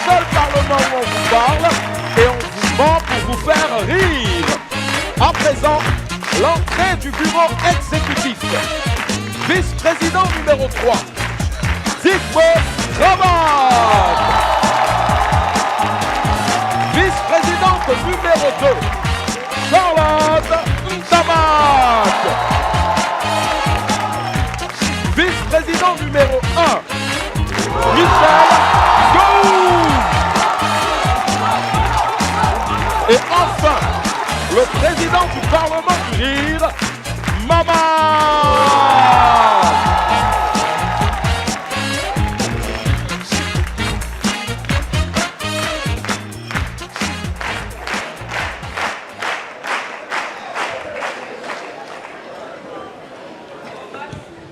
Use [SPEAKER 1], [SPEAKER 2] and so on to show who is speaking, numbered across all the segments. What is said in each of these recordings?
[SPEAKER 1] seul parlement où on vous parle et on vous ment pour vous faire rire. À présent, l'entrée du bureau exécutif. Vice-président numéro 3, Zygmunt Rabat. Vice-présidente numéro 2, Charlotte Ntamak. Vice-président numéro 1, Michel Gou. Et enfin, le président du Parlement du Rire, Mama.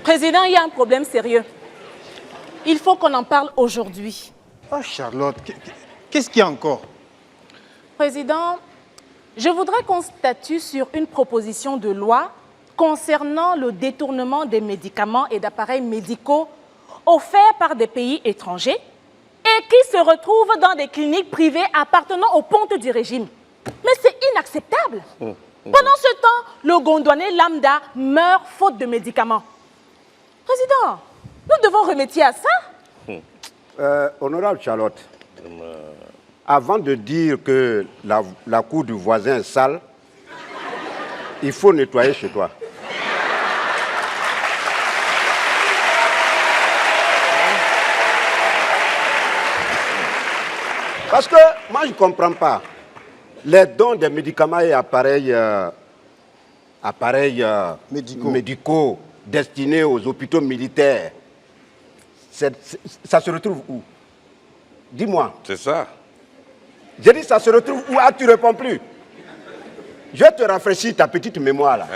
[SPEAKER 2] Président, il y a un problème sérieux. Il faut qu'on en parle aujourd'hui.
[SPEAKER 3] Oh Charlotte, qu'est-ce qu'il y a encore?
[SPEAKER 2] Président, je voudrais qu'on statue sur une proposition de loi concernant le détournement des médicaments et d'appareils médicaux offerts par des pays étrangers et qui se retrouvent dans des cliniques privées appartenant aux pontes du régime. Mais c'est inacceptable. Pendant ce temps, le Gondwanais lambda meurt faute de médicaments. Président, nous devons remédier à ça.
[SPEAKER 4] Honorable Charlotte, avant de dire que la cour du voisin est sale, il faut nettoyer chez toi. Parce que moi, je ne comprends pas. Les dons des médicaments et appareils, médicaux destinés aux hôpitaux militaires, ça se retrouve où? Dis-moi.
[SPEAKER 1] C'est ça.
[SPEAKER 4] J'ai dit, ça se retrouve où? Ah, tu ne réponds plus. Je vais te rafraîchir ta petite mémoire là.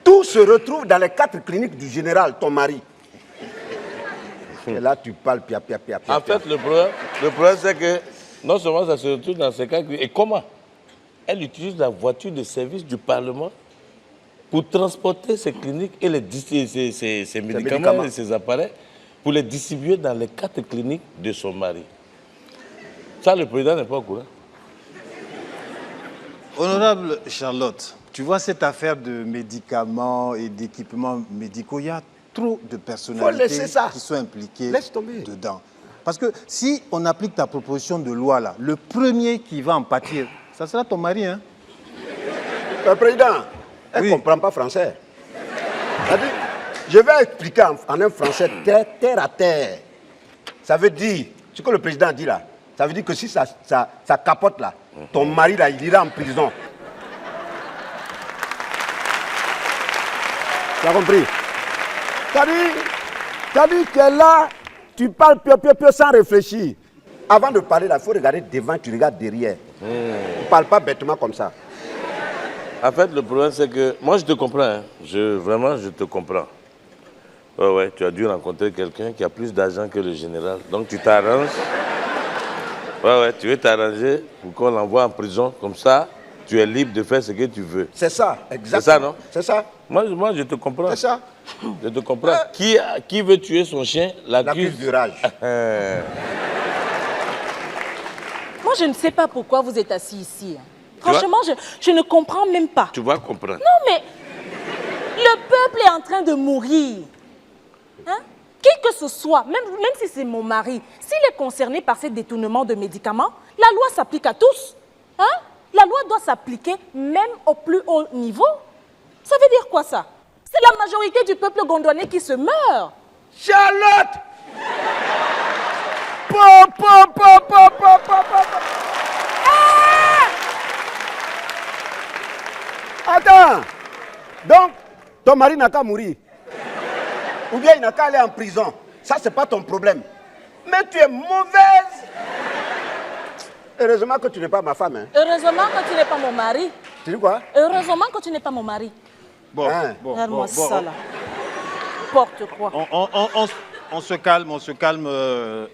[SPEAKER 4] Tout se retrouve dans les 4 cliniques du général, ton mari. Et là, tu parles pia.
[SPEAKER 5] En fait, le problème c'est que non seulement ça se retrouve dans ces 4 cliniques, et comment? Elle utilise la voiture de service du Parlement pour transporter ces cliniques et ces médicaments et ces appareils pour les distribuer dans les 4 cliniques de son mari. Ça, le président n'est pas au courant.
[SPEAKER 3] Honorable Charlotte, tu vois cette affaire de médicaments et d'équipements médicaux, il y a trop de personnalités qui sont impliquées dedans. Parce que si on applique ta proposition de loi là, le premier qui va en pâtir, ça sera ton mari, hein?
[SPEAKER 4] Président, elle ne comprend pas français. Je vais expliquer en un français terre à terre. Ça veut dire, ce que le président dit là, ça veut dire que si ça capote là, ton mari là, il ira en prison. Tu as compris? C'est-à-dire que là, tu parles peu sans réfléchir. Avant de parler là, il faut regarder devant, tu regardes derrière. Tu ne parles pas bêtement comme ça.
[SPEAKER 5] En fait, le problème, c'est que... Moi, je te comprends. Hein. Vraiment, je te comprends. Ouais, tu as dû rencontrer quelqu'un qui a plus d'argent que le général. Donc, tu t'arranges. Ouais, tu veux t'arranger pour qu'on l'envoie en prison. Comme ça, tu es libre de faire ce que tu veux.
[SPEAKER 4] C'est ça, exactement.
[SPEAKER 5] C'est ça, non?
[SPEAKER 4] C'est ça.
[SPEAKER 5] Moi, je te comprends.
[SPEAKER 4] C'est ça.
[SPEAKER 5] Je te comprends. Qui veut tuer son chien?
[SPEAKER 4] L'accuse du rage.
[SPEAKER 2] Moi, je ne sais pas pourquoi vous êtes assis ici. Franchement, je ne comprends même pas.
[SPEAKER 5] Tu vas comprendre.
[SPEAKER 2] Non, mais le peuple est en train de mourir. Hein? Qui que ce soit, même si c'est mon mari, s'il est concerné par ces détournements de médicaments, la loi s'applique à tous. Hein? La loi doit s'appliquer même au plus haut niveau. Ça veut dire quoi ça? C'est la majorité du peuple gondwanais qui se meurt.
[SPEAKER 4] Charlotte! Attends! Donc, ton mari n'a qu'à mourir. Ou bien il n'a qu'à aller en prison. Ça, c'est pas ton problème. Mais tu es mauvaise. Heureusement que tu n'es pas ma femme. Hein.
[SPEAKER 2] Heureusement que tu n'es pas mon mari.
[SPEAKER 4] Tu dis quoi?
[SPEAKER 2] Heureusement que tu n'es pas mon mari. Regarde-moi ça là. Porte quoi?
[SPEAKER 3] On se calme.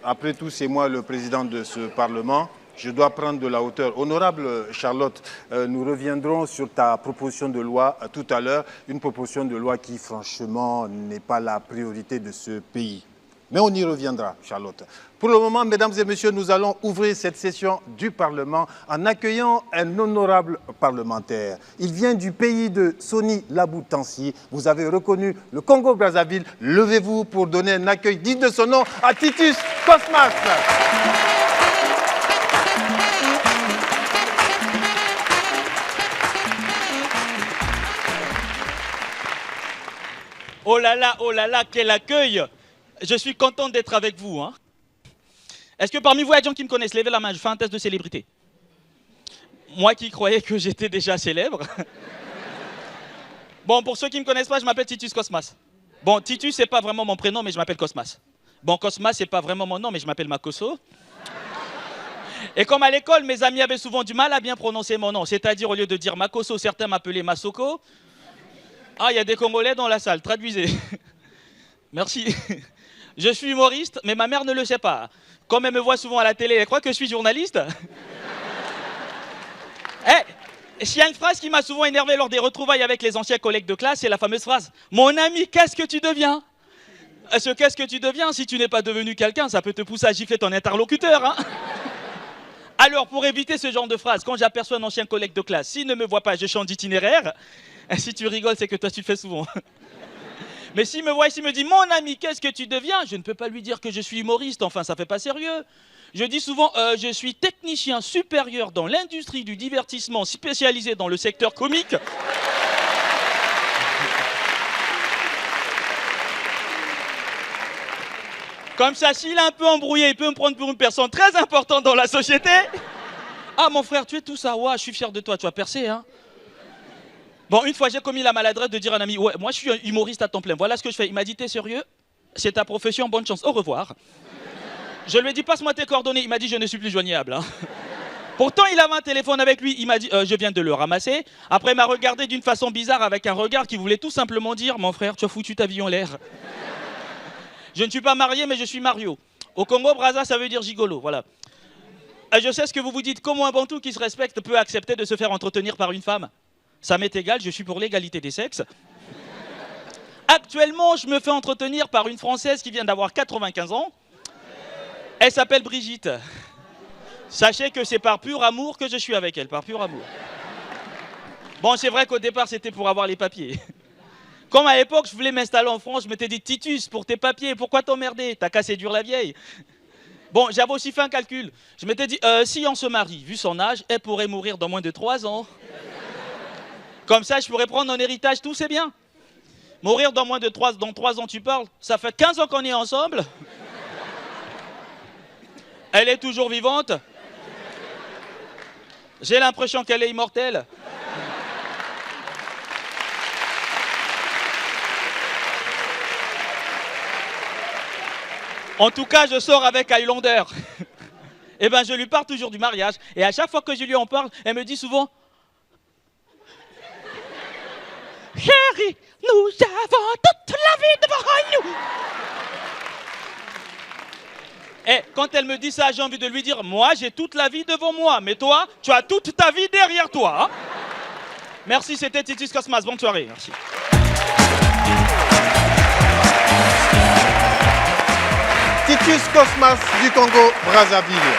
[SPEAKER 3] Après tout, c'est moi le président de ce Parlement. Je dois prendre de la hauteur. Honorable Charlotte, nous reviendrons sur ta proposition de loi tout à l'heure. Une proposition de loi qui, franchement, n'est pas la priorité de ce pays. Mais on y reviendra, Charlotte. Pour le moment, mesdames et messieurs, nous allons ouvrir cette session du Parlement en accueillant un honorable parlementaire. Il vient du pays de Soni Laboutansi. Vous avez reconnu le Congo-Brazzaville. Levez-vous pour donner un accueil digne de son nom à Titus Cosmas.
[SPEAKER 6] Oh là là, quel accueil! Je suis content d'être avec vous. Hein. Est-ce que parmi vous, il y a des gens qui me connaissent? Levez la main, je fais un test de célébrité. Moi qui croyais que j'étais déjà célèbre. Bon, pour ceux qui ne me connaissent pas, je m'appelle Titus Cosmas. Bon, Titus, c'est pas vraiment mon prénom, mais je m'appelle Cosmas. Bon, Cosmas, c'est pas vraiment mon nom, mais je m'appelle Makoso. Et comme à l'école, mes amis avaient souvent du mal à bien prononcer mon nom. C'est-à-dire, au lieu de dire Makoso, certains m'appelaient Masoko. Ah, il y a des Congolais dans la salle, traduisez. Merci. Je suis humoriste, mais ma mère ne le sait pas. Comme elle me voit souvent à la télé, elle croit que je suis journaliste. S'il y a une phrase qui m'a souvent énervé lors des retrouvailles avec les anciens collègues de classe, c'est la fameuse phrase « Mon ami, qu'est-ce que tu deviens ?» Ce « qu'est-ce que tu deviens ?» Si tu n'es pas devenu quelqu'un, ça peut te pousser à gifler ton interlocuteur. Hein. Alors, pour éviter ce genre de phrase, quand j'aperçois un ancien collègue de classe, s'il ne me voit pas, je change d'itinéraire. Si tu rigoles, c'est que toi, tu le fais souvent. Mais s'il me voit et s'il me dit « Mon ami, qu'est-ce que tu deviens ?» Je ne peux pas lui dire que je suis humoriste, enfin, ça fait pas sérieux. Je dis souvent « Je suis technicien supérieur dans l'industrie du divertissement spécialisé dans le secteur comique. » Comme ça, s'il est un peu embrouillé, il peut me prendre pour une personne très importante dans la société. Ah, mon frère, tu es tout ça, ouais, je suis fier de toi, tu as percé, hein. Bon, une fois, j'ai commis la maladresse de dire à un ami, ouais, moi je suis un humoriste à temps plein, voilà ce que je fais. Il m'a dit, t'es sérieux? C'est ta profession, bonne chance, au revoir. Je lui ai dit, passe-moi tes coordonnées. Il m'a dit, je ne suis plus joignable. Hein. Pourtant, il avait un téléphone avec lui. Il m'a dit, je viens de le ramasser. Après, il m'a regardé d'une façon bizarre avec un regard qui voulait tout simplement dire, mon frère, tu as foutu ta vie en l'air. Je ne suis pas marié, mais je suis Mario. Au Congo, Brazza, ça veut dire gigolo, voilà. Et je sais ce que vous vous dites, comment un Bantou qui se respecte peut accepter de se faire entretenir par une femme? Ça m'est égal, je suis pour l'égalité des sexes. Actuellement, je me fais entretenir par une Française qui vient d'avoir 95 ans. Elle s'appelle Brigitte. Sachez que c'est par pur amour que je suis avec elle, par pur amour. Bon, c'est vrai qu'au départ, c'était pour avoir les papiers. Comme à l'époque, je voulais m'installer en France, je m'étais dit, Titus, pour tes papiers, pourquoi t'emmerder? T'as qu'à séduire la vieille. Bon, j'avais aussi fait un calcul. Je m'étais dit, si on se marie, vu son âge, elle pourrait mourir dans moins de 3 ans. Comme ça, je pourrais prendre en héritage tout, c'est bien. Mourir dans moins de 3 ans, tu parles? Ça fait 15 ans qu'on est ensemble. Elle est toujours vivante. J'ai l'impression qu'elle est immortelle. En tout cas, je sors avec Highlander. Eh bien, je lui parle toujours du mariage. Et à chaque fois que je lui en parle, elle me dit souvent... Chérie, nous avons toute la vie devant nous. Et quand elle me dit ça, j'ai envie de lui dire, moi, j'ai toute la vie devant moi, mais toi, tu as toute ta vie derrière toi. Hein. Merci, c'était Titus Cosmas. Bonne soirée. Merci.
[SPEAKER 3] Titus Cosmas du Congo-Brazzaville.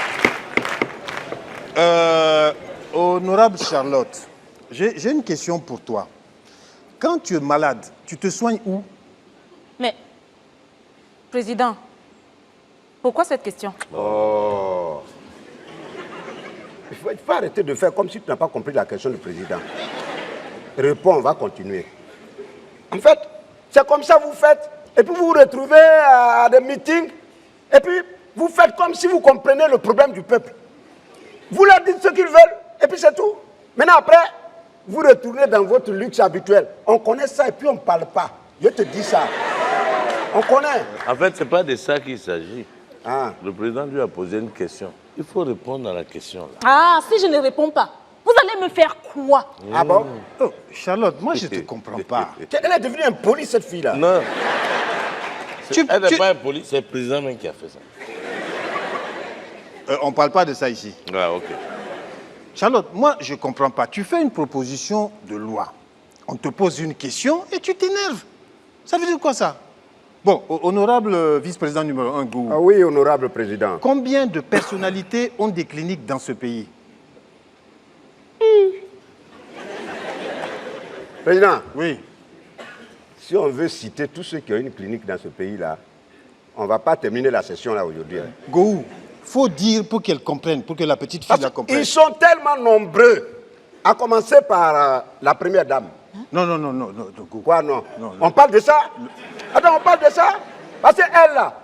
[SPEAKER 3] Honorable Charlotte, j'ai une question pour toi. Quand tu es malade, tu te soignes où?
[SPEAKER 2] Mais, Président, pourquoi cette question?
[SPEAKER 4] Oh. Il faut arrêter de faire comme si tu n'as pas compris la question du président. Réponds, on va continuer. En fait, c'est comme ça que vous faites. Et puis vous vous retrouvez à des meetings. Et puis vous faites comme si vous comprenez le problème du peuple. Vous leur dites ce qu'ils veulent. Et puis c'est tout. Maintenant après, vous retournez dans votre luxe habituel. On connaît ça et puis on ne parle pas. Je te dis ça. On connaît.
[SPEAKER 5] En fait, ce n'est pas de ça qu'il s'agit.
[SPEAKER 4] Ah.
[SPEAKER 5] Le président lui a posé une question. Il faut répondre à la question. Là.
[SPEAKER 2] Ah, si je ne réponds pas, vous allez me faire quoi?
[SPEAKER 4] Ah bon?
[SPEAKER 3] Oh, Charlotte, moi je ne te comprends pas.
[SPEAKER 4] Elle est devenue impolie cette fille-là.
[SPEAKER 5] Non. Elle n'est pas impolie, c'est le président même qui a fait ça.
[SPEAKER 3] On ne parle pas de ça ici.
[SPEAKER 5] Ah, ok.
[SPEAKER 3] Charlotte, moi je ne comprends pas. Tu fais une proposition de loi. On te pose une question et tu t'énerves. Ça veut dire quoi ça? Bon, honorable vice-président numéro 1, Gou.
[SPEAKER 4] Ah oui, honorable président.
[SPEAKER 3] Combien de personnalités ont des cliniques dans ce pays?
[SPEAKER 4] Président.
[SPEAKER 3] Oui.
[SPEAKER 4] Si on veut citer tous ceux qui ont une clinique dans ce pays-là, on ne va pas terminer la session là aujourd'hui.
[SPEAKER 3] Gou, il faut dire pour qu'elle comprenne, pour que la petite fille la comprenne.
[SPEAKER 4] Ils sont tellement nombreux, à commencer par la première dame.
[SPEAKER 3] Non, Gou.
[SPEAKER 4] Quoi, non,
[SPEAKER 3] Non.
[SPEAKER 4] On parle de ça? Attends, on parle de ça? Parce qu'elle, là,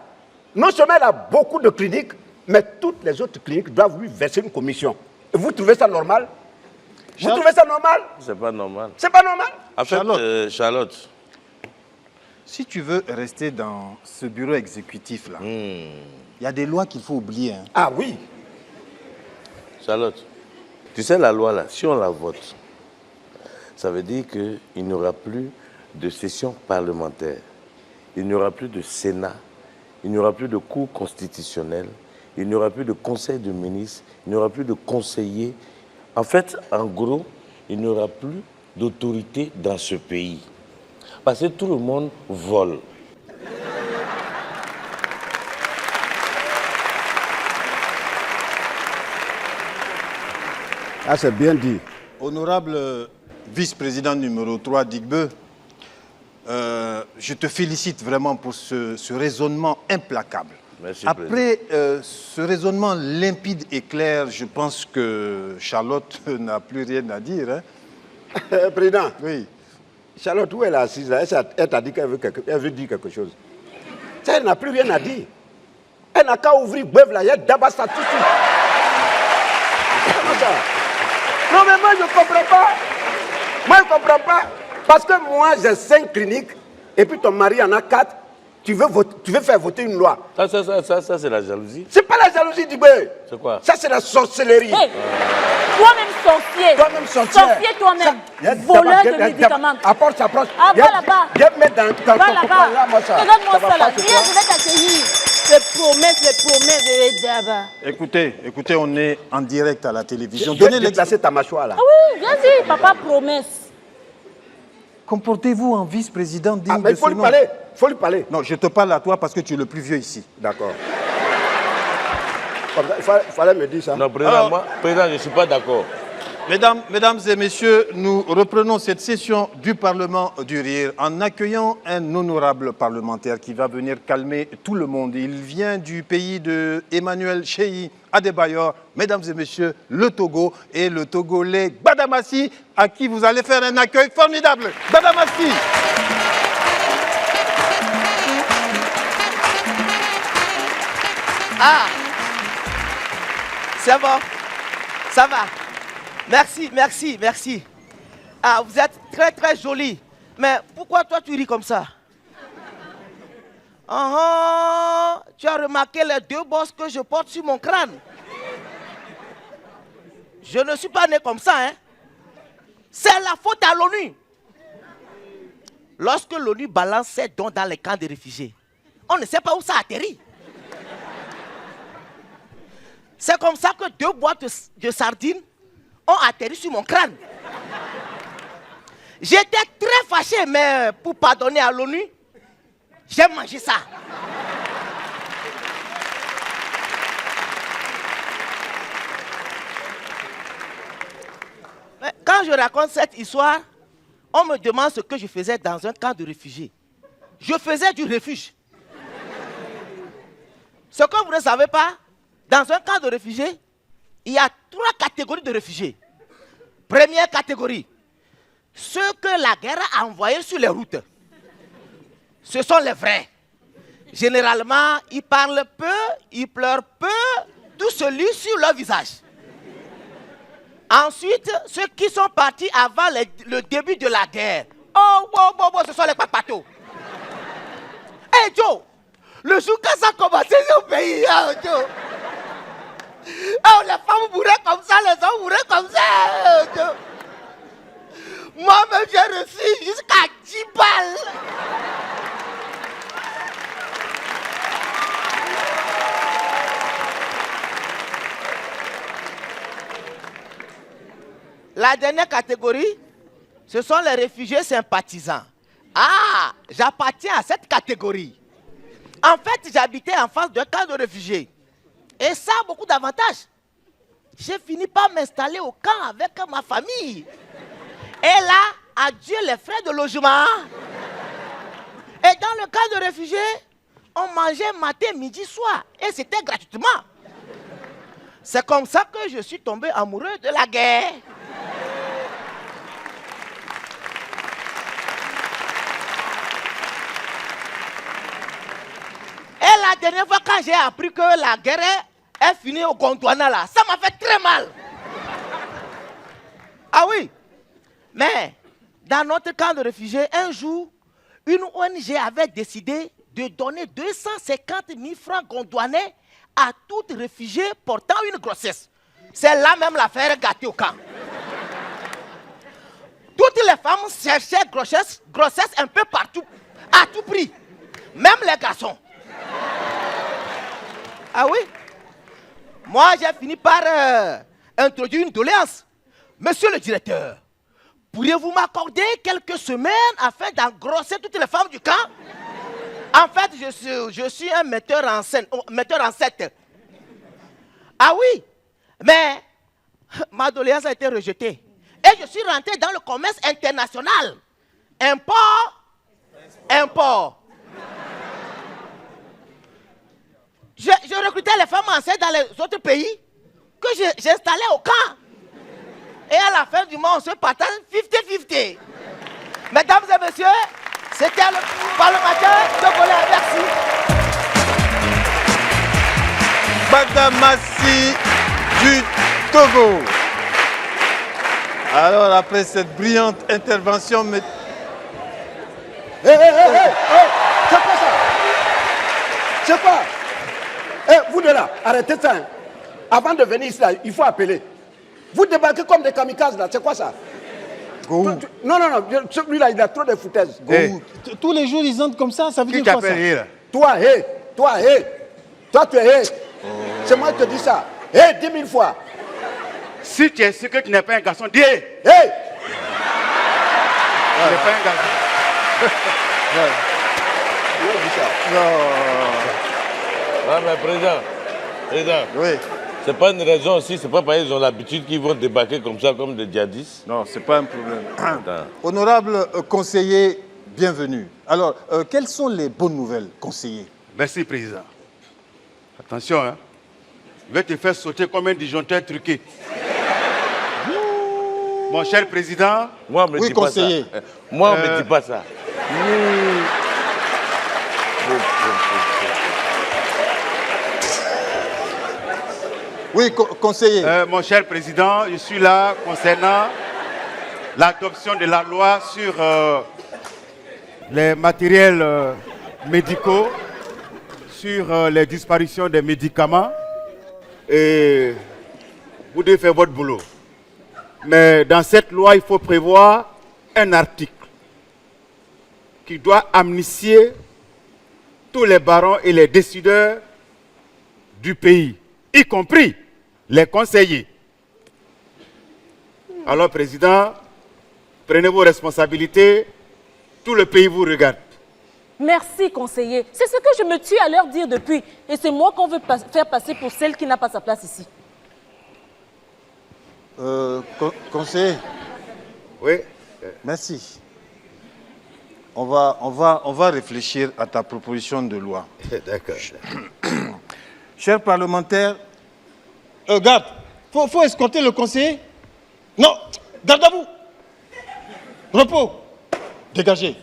[SPEAKER 4] non seulement elle a beaucoup de cliniques, mais toutes les autres cliniques doivent lui verser une commission. Et vous trouvez ça normal? Vous trouvez ça normal?
[SPEAKER 5] C'est pas normal.
[SPEAKER 4] C'est pas normal?
[SPEAKER 5] En fait, Charlotte.
[SPEAKER 3] Si tu veux rester dans ce bureau exécutif-là, il y a des lois qu'il faut oublier. Hein.
[SPEAKER 4] Ah oui.
[SPEAKER 5] Charlotte, tu sais la loi là, si on la vote, ça veut dire qu'il n'y aura plus de session parlementaire, il n'y aura plus de Sénat, il n'y aura plus de Cour constitutionnelle, il n'y aura plus de Conseil de ministres, il n'y aura plus de conseillers. En fait, en gros, il n'y aura plus d'autorité dans ce pays. Parce que tout le monde vole.
[SPEAKER 4] Ah, c'est bien dit.
[SPEAKER 3] Honorable vice-président numéro 3, Digbe, je te félicite vraiment pour ce raisonnement implacable.
[SPEAKER 5] Merci,
[SPEAKER 3] Après ce raisonnement limpide et clair, je pense que Charlotte n'a plus rien à dire. Hein?
[SPEAKER 4] Président,
[SPEAKER 3] Oui.
[SPEAKER 4] Charlotte, où elle est assise là? Elle t'a dit qu'elle veut dire quelque chose. Ça, elle n'a plus rien à dire. Elle n'a qu'à ouvrir Beuve là, elle d'abord ça tout de suite. Comment ça? Non, mais moi, je ne comprends pas. Moi, je ne comprends pas. Parce que moi, j'ai 5 cliniques, et puis ton mari en a 4. Tu veux faire voter une loi.
[SPEAKER 5] Ça c'est la jalousie.
[SPEAKER 4] C'est pas la jalousie du bœuf.
[SPEAKER 5] C'est quoi?
[SPEAKER 4] Ça, c'est la sorcellerie.
[SPEAKER 2] Hey, toi-même sorcier.
[SPEAKER 4] Toi-même sorcier.
[SPEAKER 2] Sorcier toi-même. Voleur de médicaments.
[SPEAKER 4] Apporte.
[SPEAKER 2] Ah, va là-bas.
[SPEAKER 4] Viens mettre dans ton
[SPEAKER 2] Va là-bas.
[SPEAKER 4] moi ça.
[SPEAKER 2] Regarde-moi ça là.
[SPEAKER 4] pas,
[SPEAKER 2] Viens, je vais t'accueillir. Les promesses là-bas.
[SPEAKER 3] Écoutez, on est en direct à la télévision.
[SPEAKER 4] Je vais déplacer ta mâchoire là.
[SPEAKER 2] Ah oui, vas-y, papa, promesse.
[SPEAKER 3] Comportez-vous en vice-président digne
[SPEAKER 4] Ah, mais
[SPEAKER 3] de
[SPEAKER 4] il faut
[SPEAKER 3] ce
[SPEAKER 4] lui
[SPEAKER 3] nom.
[SPEAKER 4] parler. Il faut lui parler.
[SPEAKER 3] Non, je te parle à toi parce que tu es le plus vieux ici.
[SPEAKER 4] D'accord. Il fallait me dire ça.
[SPEAKER 5] Non, président, président, je ne suis pas d'accord.
[SPEAKER 3] Mesdames et messieurs, nous reprenons cette session du Parlement du Rire en accueillant un honorable parlementaire qui va venir calmer tout le monde. Il vient du pays de Emmanuel Cheyi Adebayor, mesdames et messieurs, le Togo et le Togolais Gbadamassi, à qui vous allez faire un accueil formidable. Gbadamassi.
[SPEAKER 7] Ah, c'est bon, ça va. Merci. Ah, vous êtes très jolie. Mais pourquoi toi tu ris comme ça? Tu as remarqué les 2 bosses que je porte sur mon crâne? Je ne suis pas né comme ça, hein. C'est la faute à l'ONU. Lorsque l'ONU balance ses dons dans les camps de réfugiés, on ne sait pas où ça atterrit. C'est comme ça que 2 boîtes de sardines ont atterri sur mon crâne. J'étais très fâché, mais pour pardonner à l'ONU, j'ai mangé ça. Mais quand je raconte cette histoire, on me demande ce que je faisais dans un camp de réfugiés. Je faisais du refuge. Ce que vous ne savez pas, dans un camp de réfugiés, il y a 3 catégories de réfugiés. Première catégorie, ceux que la guerre a envoyés sur les routes. Ce sont les vrais. Généralement, ils parlent peu, ils pleurent peu, tout se lit sur leur visage. Ensuite, ceux qui sont partis avant le début de la guerre. Oh, ce sont les papatos. Hey Joe, le jour que ça a commencé au pays, hein, Joe. Oh, les femmes bourraient comme ça, les hommes bourraient comme ça. Joe. Moi-même, j'ai reçu jusqu'à 10 balles. La dernière catégorie, ce sont les réfugiés sympathisants. Ah, j'appartiens à cette catégorie. En fait, j'habitais en face d'un camp de réfugiés. Et ça a beaucoup d'avantages. J'ai fini par m'installer au camp avec ma famille. Et là, adieu les frais de logement. Et dans le camp de réfugiés, on mangeait matin, midi, soir. Et c'était gratuitement. C'est comme ça que je suis tombé amoureux de la guerre. Et la dernière fois, quand j'ai appris que la guerre est finie au Gondwana, là, ça m'a fait très mal. Ah oui. Mais, dans notre camp de réfugiés, un jour, une ONG avait décidé de donner 250 000 francs gondwanais à toute réfugiée portant une grossesse. C'est là même l'affaire gâtée au camp. Toutes les femmes cherchaient grossesse un peu partout, à tout prix. Même les garçons. Ah oui? Moi, j'ai fini par introduire une doléance. Monsieur le directeur, pourriez-vous m'accorder quelques semaines afin d'engrosser toutes les femmes du camp? En fait, je suis un metteur en scène, metteur en scène. Ah oui, mais ma doléance a été rejetée. Et je suis rentré dans le commerce international. Import. Je recrutais les femmes enceintes dans les autres pays que j'installais au camp. Et à la fin du mois, on se partage 50-50. Mesdames et messieurs, c'était le parlementaire togolais. Merci.
[SPEAKER 3] Badamassi du Togo. Alors, après cette brillante intervention...
[SPEAKER 4] C'est quoi ça? C'est quoi? Vous de là, arrêtez ça. Hein. Avant de venir ici, là, il faut appeler. Vous débarquez comme des kamikazes là, c'est quoi ça? Non, celui-là, il a trop de foutaises.
[SPEAKER 3] Tous les jours, ils entrent comme ça veut dire quoi ça?
[SPEAKER 4] Toi, tu es C'est moi qui te dis ça. 10 000 fois.
[SPEAKER 8] Si tu es sûr que tu n'es pas un garçon, dis Tu n'es pas un garçon.
[SPEAKER 5] Non, mais président,
[SPEAKER 3] oui.
[SPEAKER 5] C'est pas une raison aussi, c'est pas parce qu'ils ont l'habitude qu'ils vont débarquer comme ça, comme des djihadistes.
[SPEAKER 3] Non, c'est pas un problème. Honorable conseiller, bienvenue. Alors, quelles sont les bonnes nouvelles, conseiller?
[SPEAKER 8] Merci, président. Attention, hein. Je vais te faire sauter comme un disjoncteur truqué. Mon cher président.
[SPEAKER 5] Moi, on me dit
[SPEAKER 3] conseiller.
[SPEAKER 5] Pas ça. Moi, on me dit pas ça.
[SPEAKER 3] Oui, conseiller.
[SPEAKER 8] Mon cher président, je suis là concernant l'adoption de la loi sur les matériels médicaux, sur les disparitions des médicaments. Et vous devez faire votre boulot. Mais dans cette loi, il faut prévoir un article qui doit amnistier tous les barons et les décideurs du pays, y compris les conseillers. Alors, président, prenez vos responsabilités, tout le pays vous regarde.
[SPEAKER 2] Merci, conseiller. C'est ce que je me tue à leur dire depuis. Et c'est moi qu'on veut faire passer pour celle qui n'a pas sa place ici.
[SPEAKER 3] Conseiller.
[SPEAKER 8] Oui.
[SPEAKER 3] Merci. On va réfléchir à ta proposition de loi.
[SPEAKER 8] D'accord.
[SPEAKER 3] Chers parlementaires, garde, faut escorter le conseiller. Non, garde à vous. Repos, dégagez.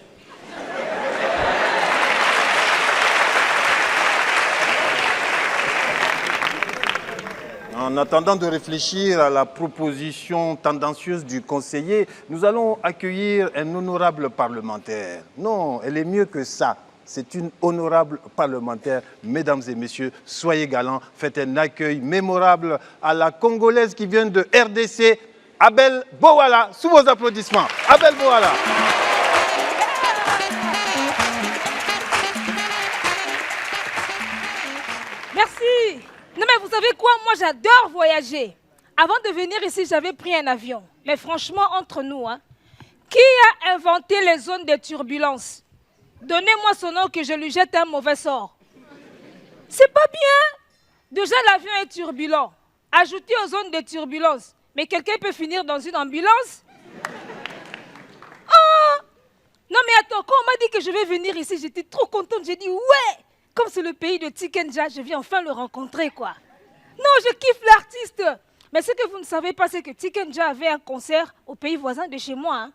[SPEAKER 3] En attendant de réfléchir à la proposition tendancieuse du conseiller, nous allons accueillir un honorable parlementaire. Non, elle est mieux que ça. C'est une honorable parlementaire. Mesdames et messieurs, soyez galants, faites un accueil mémorable à la Congolaise qui vient de RDC, Abel Bowala. Sous vos applaudissements, Abel Bowala.
[SPEAKER 9] Merci. Non mais vous savez quoi, moi j'adore voyager. Avant de venir ici, j'avais pris un avion. Mais franchement, entre nous, hein, qui a inventé les zones de turbulence? Donnez-moi son nom que je lui jette un mauvais sort. C'est pas bien. Déjà, l'avion est turbulent. Ajouté aux zones de turbulence. Mais quelqu'un peut finir dans une ambulance? Oh! Non mais attends, quand on m'a dit que je vais venir ici, j'étais trop contente. J'ai dit ouais! Comme c'est le pays de Tikenja, je viens enfin le rencontrer, quoi. Non, je kiffe l'artiste. Mais ce que vous ne savez pas, c'est que Tikenja avait un concert au pays voisin de chez moi. Hein.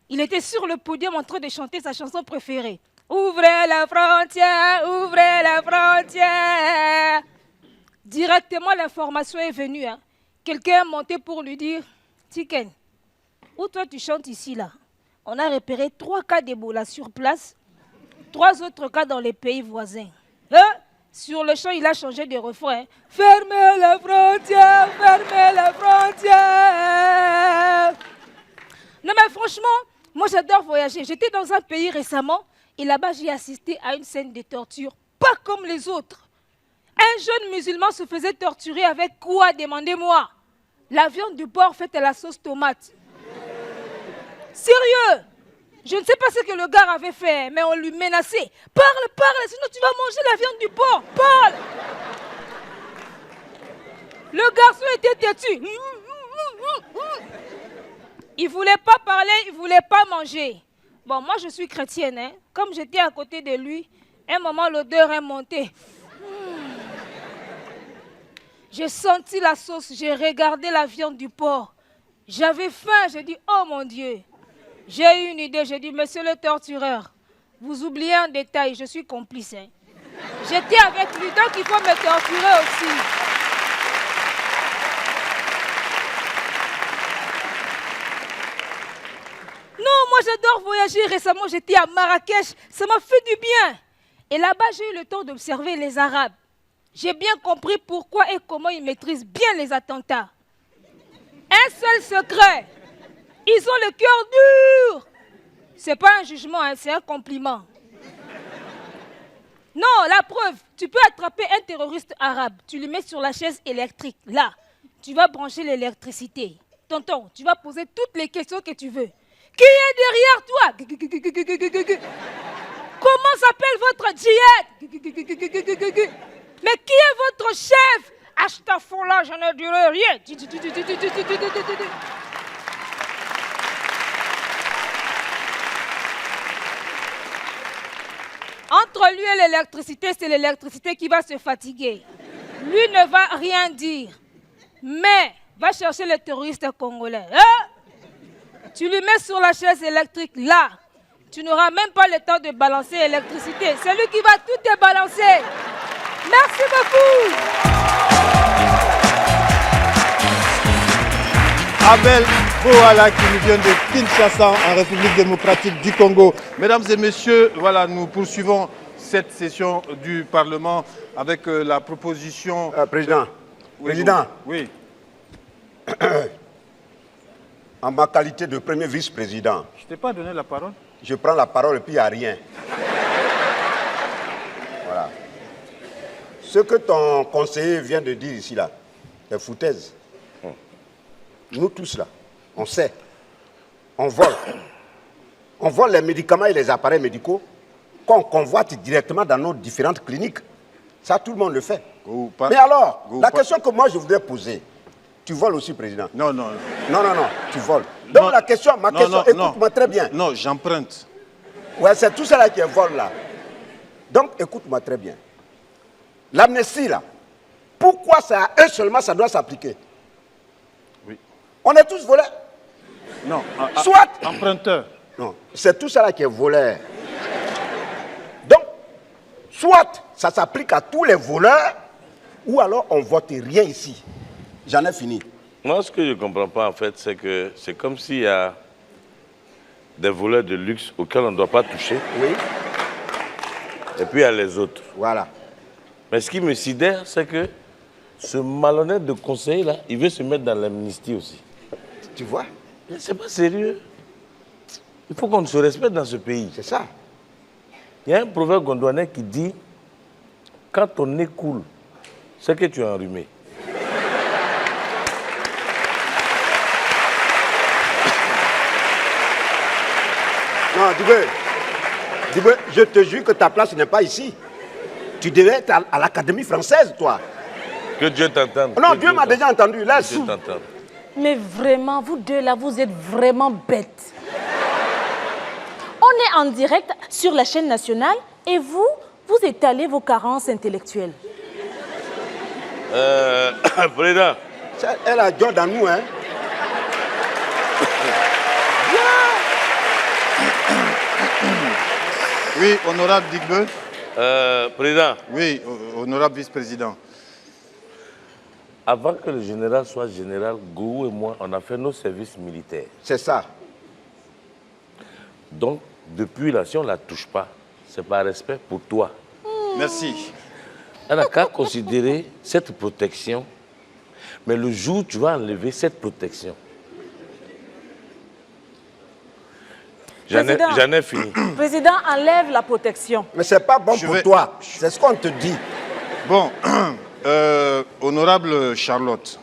[SPEAKER 9] Il était sur le podium en train de chanter sa chanson préférée. Ouvrez la frontière, ouvrez la frontière. Directement, l'information est venue. Hein. Quelqu'un est monté pour lui dire, Tiken, où toi tu chantes ici, là? On a repéré 3 cas d'Ebola sur place, 3 autres cas dans les pays voisins. Hein? Sur le champ, il a changé de refrain. Fermez la frontière, fermez la frontière. Non mais franchement, moi j'adore voyager. J'étais dans un pays récemment et là-bas j'ai assisté à une scène de torture, pas comme les autres. Un jeune musulman se faisait torturer avec quoi, demandez-moi? La viande du porc faite à la sauce tomate. Sérieux? Je ne sais pas ce que le gars avait fait, mais on lui menaçait. Parle, parle, sinon tu vas manger la viande du porc. Parle! Le garçon était têtu. Il ne voulait pas parler, il ne voulait pas manger. Bon, moi je suis chrétienne, hein. Comme j'étais à côté de lui, un moment l'odeur est montée. J'ai senti la sauce, j'ai regardé la viande du porc. J'avais faim, j'ai dit, oh mon Dieu. J'ai eu une idée, j'ai dit, monsieur le tortureur, vous oubliez un détail, je suis complice. Hein. J'étais avec lui, donc il faut me torturer aussi. Non, moi j'adore voyager. Récemment, j'étais à Marrakech, ça m'a fait du bien. Et là-bas, j'ai eu le temps d'observer les Arabes. J'ai bien compris pourquoi et comment ils maîtrisent bien les attentats. Un seul secret. Ils ont le cœur dur. C'est pas un jugement, hein, c'est un compliment. Non, la preuve, tu peux attraper un terroriste arabe, tu le mets sur la chaise électrique, là. Tu vas brancher l'électricité. Tonton, tu vas poser toutes les questions que tu veux. Qui est derrière toi? Comment s'appelle votre djihad? Mais qui est votre chef? Astaghfirullah, j'en ai duré rien. Entre lui et l'électricité, c'est l'électricité qui va se fatiguer. Lui ne va rien dire. Mais va chercher le terroriste congolais. Hein? Tu lui mets sur la chaise électrique là. Tu n'auras même pas le temps de balancer l'électricité. C'est lui qui va tout débalancer. Merci beaucoup.
[SPEAKER 3] Abel Boala qui nous vient de Kinshasa en République démocratique du Congo. Mesdames et messieurs, voilà, nous poursuivons cette session du Parlement avec la proposition...
[SPEAKER 4] Président, Président.
[SPEAKER 3] Oui.
[SPEAKER 4] En ma qualité de premier vice-président.
[SPEAKER 3] Je ne t'ai pas donné la parole.
[SPEAKER 4] Je prends la parole et puis il n'y a rien. Voilà. Ce que ton conseiller vient de dire ici, là, est foutaise. Nous tous, là, on sait. On vole. On vole les médicaments et les appareils médicaux qu'on convoite directement dans nos différentes cliniques. Ça, tout le monde le fait. Mais alors, la question que moi, je voudrais poser, tu voles aussi, Président?
[SPEAKER 3] Non, non.
[SPEAKER 4] Non, non, non, tu voles. Donc non, la question, ma question, écoute-moi très bien.
[SPEAKER 3] Non, j'emprunte.
[SPEAKER 4] Ouais, c'est tout ça là qui est vol, là. Donc, écoute-moi très bien. L'amnistie, là, pourquoi c'est à eux seulement ça doit s'appliquer?
[SPEAKER 3] Oui.
[SPEAKER 4] On est tous voleurs.
[SPEAKER 3] Non,
[SPEAKER 4] soit
[SPEAKER 3] emprunteur.
[SPEAKER 4] Non, c'est tout ça là qui est voleur. Donc, soit ça s'applique à tous les voleurs, ou alors on vote rien ici. J'en ai fini.
[SPEAKER 5] Moi, ce que je ne comprends pas, en fait, c'est que c'est comme s'il y a des voleurs de luxe auxquels on ne doit pas toucher.
[SPEAKER 4] Oui.
[SPEAKER 5] Et puis, il y a les autres.
[SPEAKER 4] Voilà.
[SPEAKER 5] Mais ce qui me sidère, c'est que ce malhonnête de conseiller, là, il veut se mettre dans l'amnistie aussi.
[SPEAKER 4] Tu vois?
[SPEAKER 5] C'est pas sérieux. Il faut qu'on se respecte dans ce pays.
[SPEAKER 4] C'est ça.
[SPEAKER 5] Il y a un proverbe gondouanais qui dit « Quand ton nez coule, c'est que tu es enrhumé. »
[SPEAKER 4] Non, Dibé, je te jure que ta place n'est pas ici. Tu devais être à l'Académie française, toi.
[SPEAKER 5] Que Dieu t'entende.
[SPEAKER 4] Non, Dieu m'a déjà entendu. Laisse.
[SPEAKER 5] Dieu t'entende.
[SPEAKER 2] Mais vraiment, vous deux là, vous êtes vraiment bêtes. On est en direct sur la chaîne nationale et vous étalez vos carences intellectuelles.
[SPEAKER 5] Président.
[SPEAKER 4] Elle a Dieu dans nous, hein.
[SPEAKER 3] Oui, honorable Digbe.
[SPEAKER 5] Président.
[SPEAKER 3] Oui, honorable vice-président.
[SPEAKER 5] Avant que le général soit général, Gourou et moi, on a fait nos services militaires.
[SPEAKER 4] C'est ça.
[SPEAKER 5] Donc, depuis là, si on ne la touche pas, c'est par respect pour toi.
[SPEAKER 3] Merci.
[SPEAKER 5] On n'a qu'à considérer cette protection, mais le jour où tu vas enlever cette protection, j'en ai fini.
[SPEAKER 2] Président, enlève la protection.
[SPEAKER 4] Mais c'est pas bon pour toi. C'est ce qu'on te dit.
[SPEAKER 3] Bon, honorable Charlotte,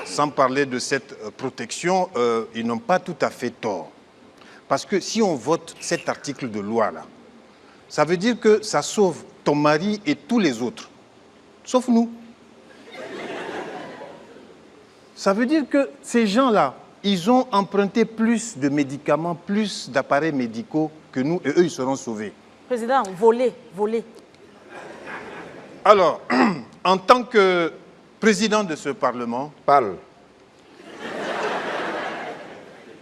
[SPEAKER 3] sans parler de cette protection, ils n'ont pas tout à fait tort. Parce que si on vote cet article de loi-là, ça veut dire que ça sauve ton mari et tous les autres, sauf nous. Ça veut dire que ces gens-là, ils ont emprunté plus de médicaments, plus d'appareils médicaux que nous, et eux, ils seront sauvés.
[SPEAKER 2] Président, volez.
[SPEAKER 3] Alors, en tant que président de ce Parlement,
[SPEAKER 4] parle.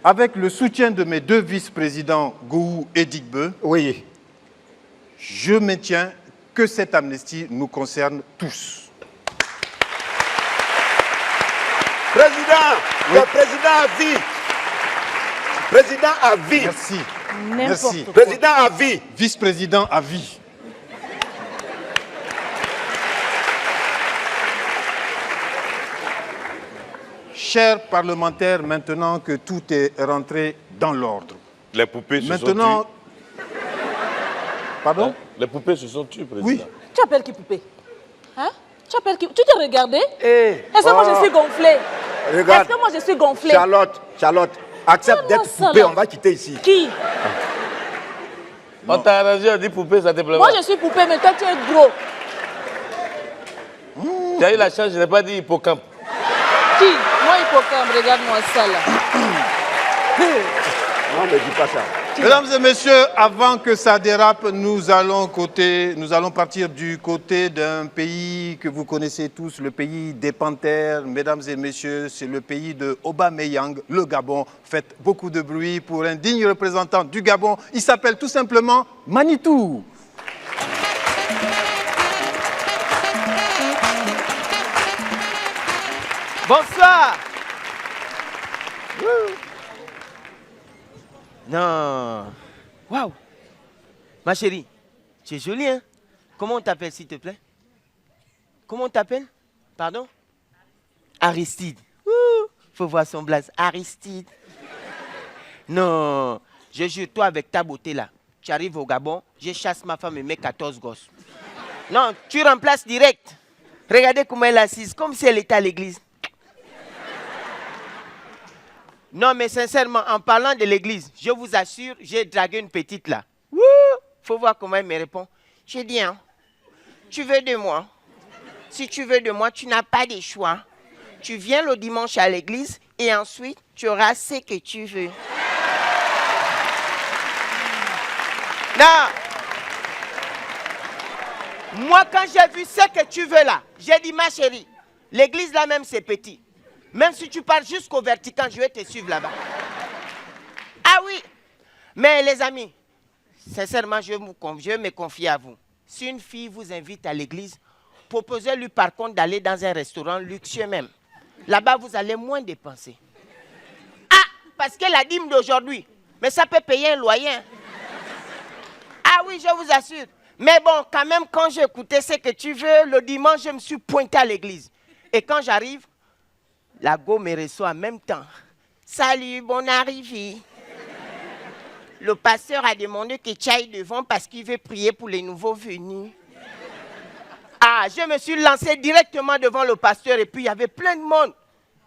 [SPEAKER 3] Avec le soutien de mes deux vice-présidents, Gourou et Digbe,
[SPEAKER 4] oui,
[SPEAKER 3] je maintiens que cette amnistie nous concerne tous.
[SPEAKER 4] Président, oui. Le président à vie. Président à vie.
[SPEAKER 3] Merci.
[SPEAKER 2] Merci.
[SPEAKER 4] Président à vie.
[SPEAKER 3] Vice-président à vie. Chers parlementaires, maintenant que tout est rentré dans l'ordre.
[SPEAKER 5] Les poupées se sont tues.
[SPEAKER 3] Pardon?
[SPEAKER 5] Hein? Les poupées se sont tues, président.
[SPEAKER 3] Oui.
[SPEAKER 2] Tu appelles qui poupée? Hein? Tu appelles qui? Tu t'es regardé? Est-ce que moi je suis gonflée?
[SPEAKER 4] Regarde.
[SPEAKER 2] Est-ce que moi je suis gonflée?
[SPEAKER 4] Charlotte, accepte d'être poupée, on va quitter ici.
[SPEAKER 2] Qui?
[SPEAKER 5] On t'a arrangé, on dit poupée, ça te plaît.
[SPEAKER 2] Moi je suis poupée, mais toi tu es gros.
[SPEAKER 5] Tu as eu la chance, je n'ai pas dit hippocampe.
[SPEAKER 2] Qui? Moi hippocampe, regarde-moi ça là.
[SPEAKER 4] Non, mais dis pas ça.
[SPEAKER 3] Mesdames et messieurs, avant que ça dérape, nous allons partir du côté d'un pays que vous connaissez tous, le pays des panthères. Mesdames et messieurs, c'est le pays de Aubameyang, le Gabon. Faites beaucoup de bruit pour un digne représentant du Gabon. Il s'appelle tout simplement Manitou.
[SPEAKER 7] Bonsoir. Non. Waouh. Ma chérie, tu es jolie, hein? Comment on t'appelle, s'il te plaît? Comment on t'appelle? Pardon? Aristide. Faut voir son blaze. Aristide. Non. Je jure, toi, avec ta beauté là, tu arrives au Gabon, je chasse ma femme et mes 14 gosses. Non, tu remplaces direct. Regardez comment elle est assise, comme si elle était à l'église. Non, mais sincèrement, en parlant de l'église, je vous assure, j'ai dragué une petite là. Faut voir comment elle me répond. J'ai dit, hein, tu veux de moi? Si tu veux de moi, tu n'as pas de choix. Tu viens le dimanche à l'église et ensuite, tu auras ce que tu veux. Non. Moi, quand j'ai vu ce que tu veux là, j'ai dit, ma chérie, l'église là même, c'est petit. Même si tu pars jusqu'au Vatican, je vais te suivre là-bas. Ah oui. Mais les amis, sincèrement, je me confie à vous. Si une fille vous invite à l'église, proposez-lui par contre d'aller dans un restaurant luxueux même. Là-bas, vous allez moins dépenser. Ah, parce que la dîme d'aujourd'hui, mais ça peut payer un loyer. Ah oui, je vous assure. Mais bon, quand même, quand j'ai écouté ce que tu veux, le dimanche, je me suis pointé à l'église. Et quand j'arrive, la go me reçoit en même temps. Salut, bonne arrivée. Le pasteur a demandé que tu ailles devant parce qu'il veut prier pour les nouveaux venus. Ah, je me suis lancé directement devant le pasteur et puis il y avait plein de monde.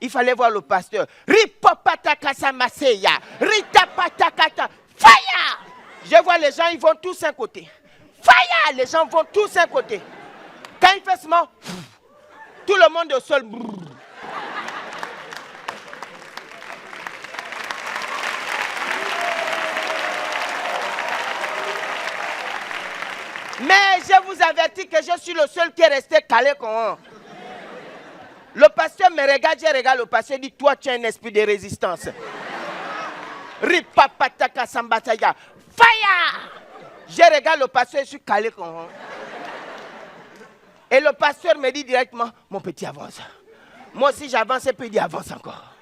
[SPEAKER 7] Il fallait voir le pasteur. Ripopatakasamasseya, ritapatakata, fire! Je vois les gens, ils vont tous un côté. Fire! Les gens vont tous un côté. Quand il fait seulement, tout le monde au sol. Mais je vous avertis que je suis le seul qui est resté calé comme un. Le pasteur me regarde, je regarde le pasteur, dit, toi tu as un esprit de résistance. Ripapataka sambataya. Fire! Je regarde le pasteur, je suis calé comme un. Et le pasteur me dit directement, mon petit avance. Moi aussi j'avance et puis il dit avance encore.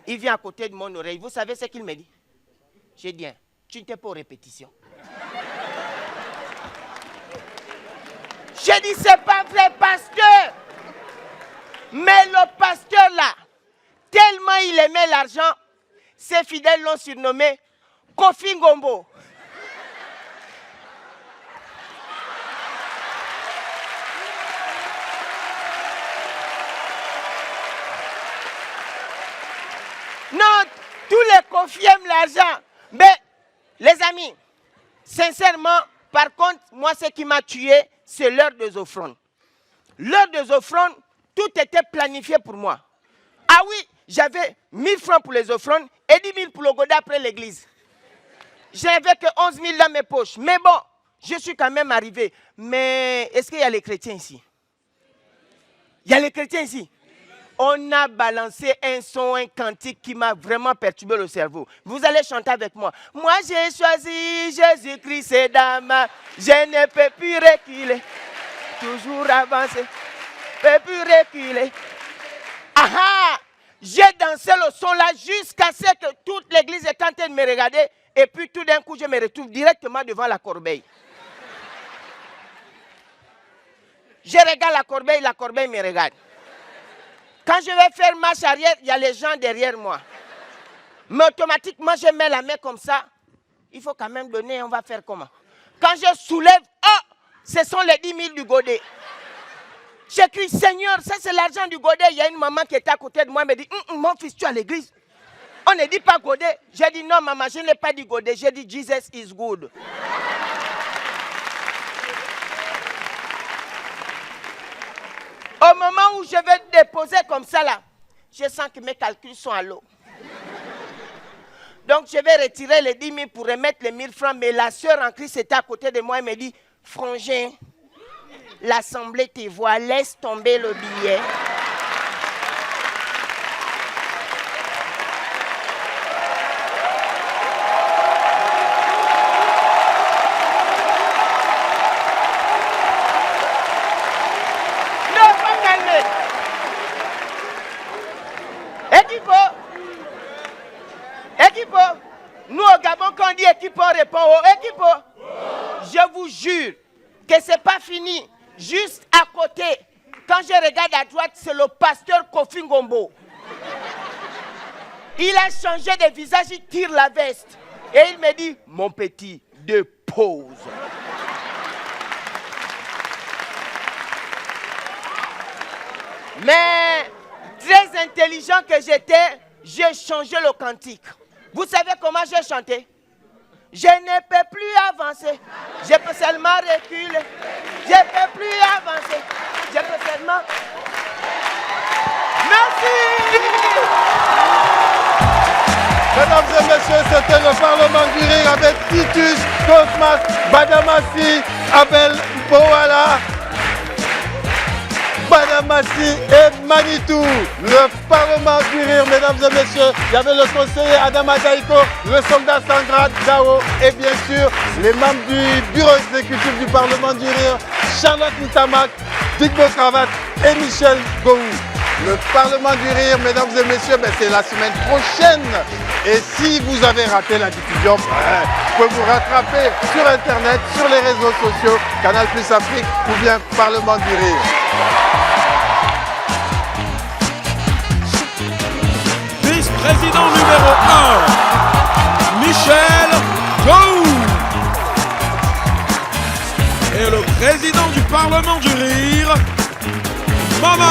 [SPEAKER 7] Il vient à côté de mon oreille. Vous savez ce qu'il me dit? J'ai dit, tu n'étais pas aux répétitions. J'ai dit, c'est pas vrai, pasteur. Mais le pasteur là, tellement il aimait l'argent, ses fidèles l'ont surnommé Kofi Ngombo. Non, tous les Kofi aiment l'argent. Mais, les amis, sincèrement, par contre, moi, ce qui m'a tué, c'est l'heure des offrandes. L'heure des offrandes, tout était planifié pour moi. Ah oui, j'avais 1000 francs pour les offrandes et 10 000 pour le godet après l'église. Je n'avais que 11 000 dans mes poches. Mais bon, je suis quand même arrivé. Mais est-ce qu'il y a les chrétiens ici? Il y a les chrétiens ici. On a balancé un son, un cantique qui m'a vraiment perturbé le cerveau. Vous allez chanter avec moi. Moi, j'ai choisi Jésus-Christ, c'est dame. Je ne peux plus reculer. Toujours avancer. Je ne peux plus reculer. Ah! J'ai dansé le son là jusqu'à ce que toute l'église est en train de me regarder. Et puis tout d'un coup, je me retrouve directement devant la corbeille. Je regarde la corbeille me regarde. Quand je vais faire marche arrière, il y a les gens derrière moi. Mais automatiquement, je mets la main comme ça. Il faut quand même donner, on va faire comment? Quand je soulève, oh, ce sont les 10 000 du godet. J'écris, Seigneur, ça c'est l'argent du godet. Il y a une maman qui était à côté de moi, elle me dit, mon fils, tu es à l'église? On ne dit pas godet. J'ai dit, non maman, je n'ai pas dit godet. J'ai dit, Jesus is good. Au moment où je vais déposer comme ça là, je sens que mes calculs sont à l'eau. Donc je vais retirer les 10 000 pour remettre les 1000 francs. Mais la sœur en Christ était à côté de moi et me dit, frangin, l'assemblée te voit, laisse tomber le billet. Nous au Gabon, quand on dit équipe, on répond au équipe. Je vous jure que ce n'est pas fini. Juste à côté, quand je regarde à droite, c'est le pasteur Kofi Ngombo. Il a changé de visage, il tire la veste. Et il me dit, mon petit, dépose. Mais, très intelligent que j'étais, j'ai changé le cantique. Vous savez comment j'ai chanté? Je ne peux plus avancer. Je peux seulement reculer. Je ne peux plus avancer. Je peux seulement... Merci!
[SPEAKER 3] Mesdames et messieurs, c'était le Parlement du Rire avec Titus, Cosmas, Badamassi, Abel Bowala, Badamassi et Manitou. Le Parlement du Rire, mesdames et messieurs. Il y avait le conseiller Adama Daïko, le soldat Sandra Dao et bien sûr les membres du bureau exécutif du Parlement du Rire, Charlotte Ntamak, Digbo Cravate et Michel Gou. Le Parlement du Rire, mesdames et messieurs, c'est la semaine prochaine. Et si vous avez raté la diffusion, vous pouvez vous rattraper sur Internet, sur les réseaux sociaux, Canal Plus Afrique ou bien Parlement du Rire.
[SPEAKER 1] Vice-président numéro 1, Michel Gou. Et le président du Parlement du Rire, Maman.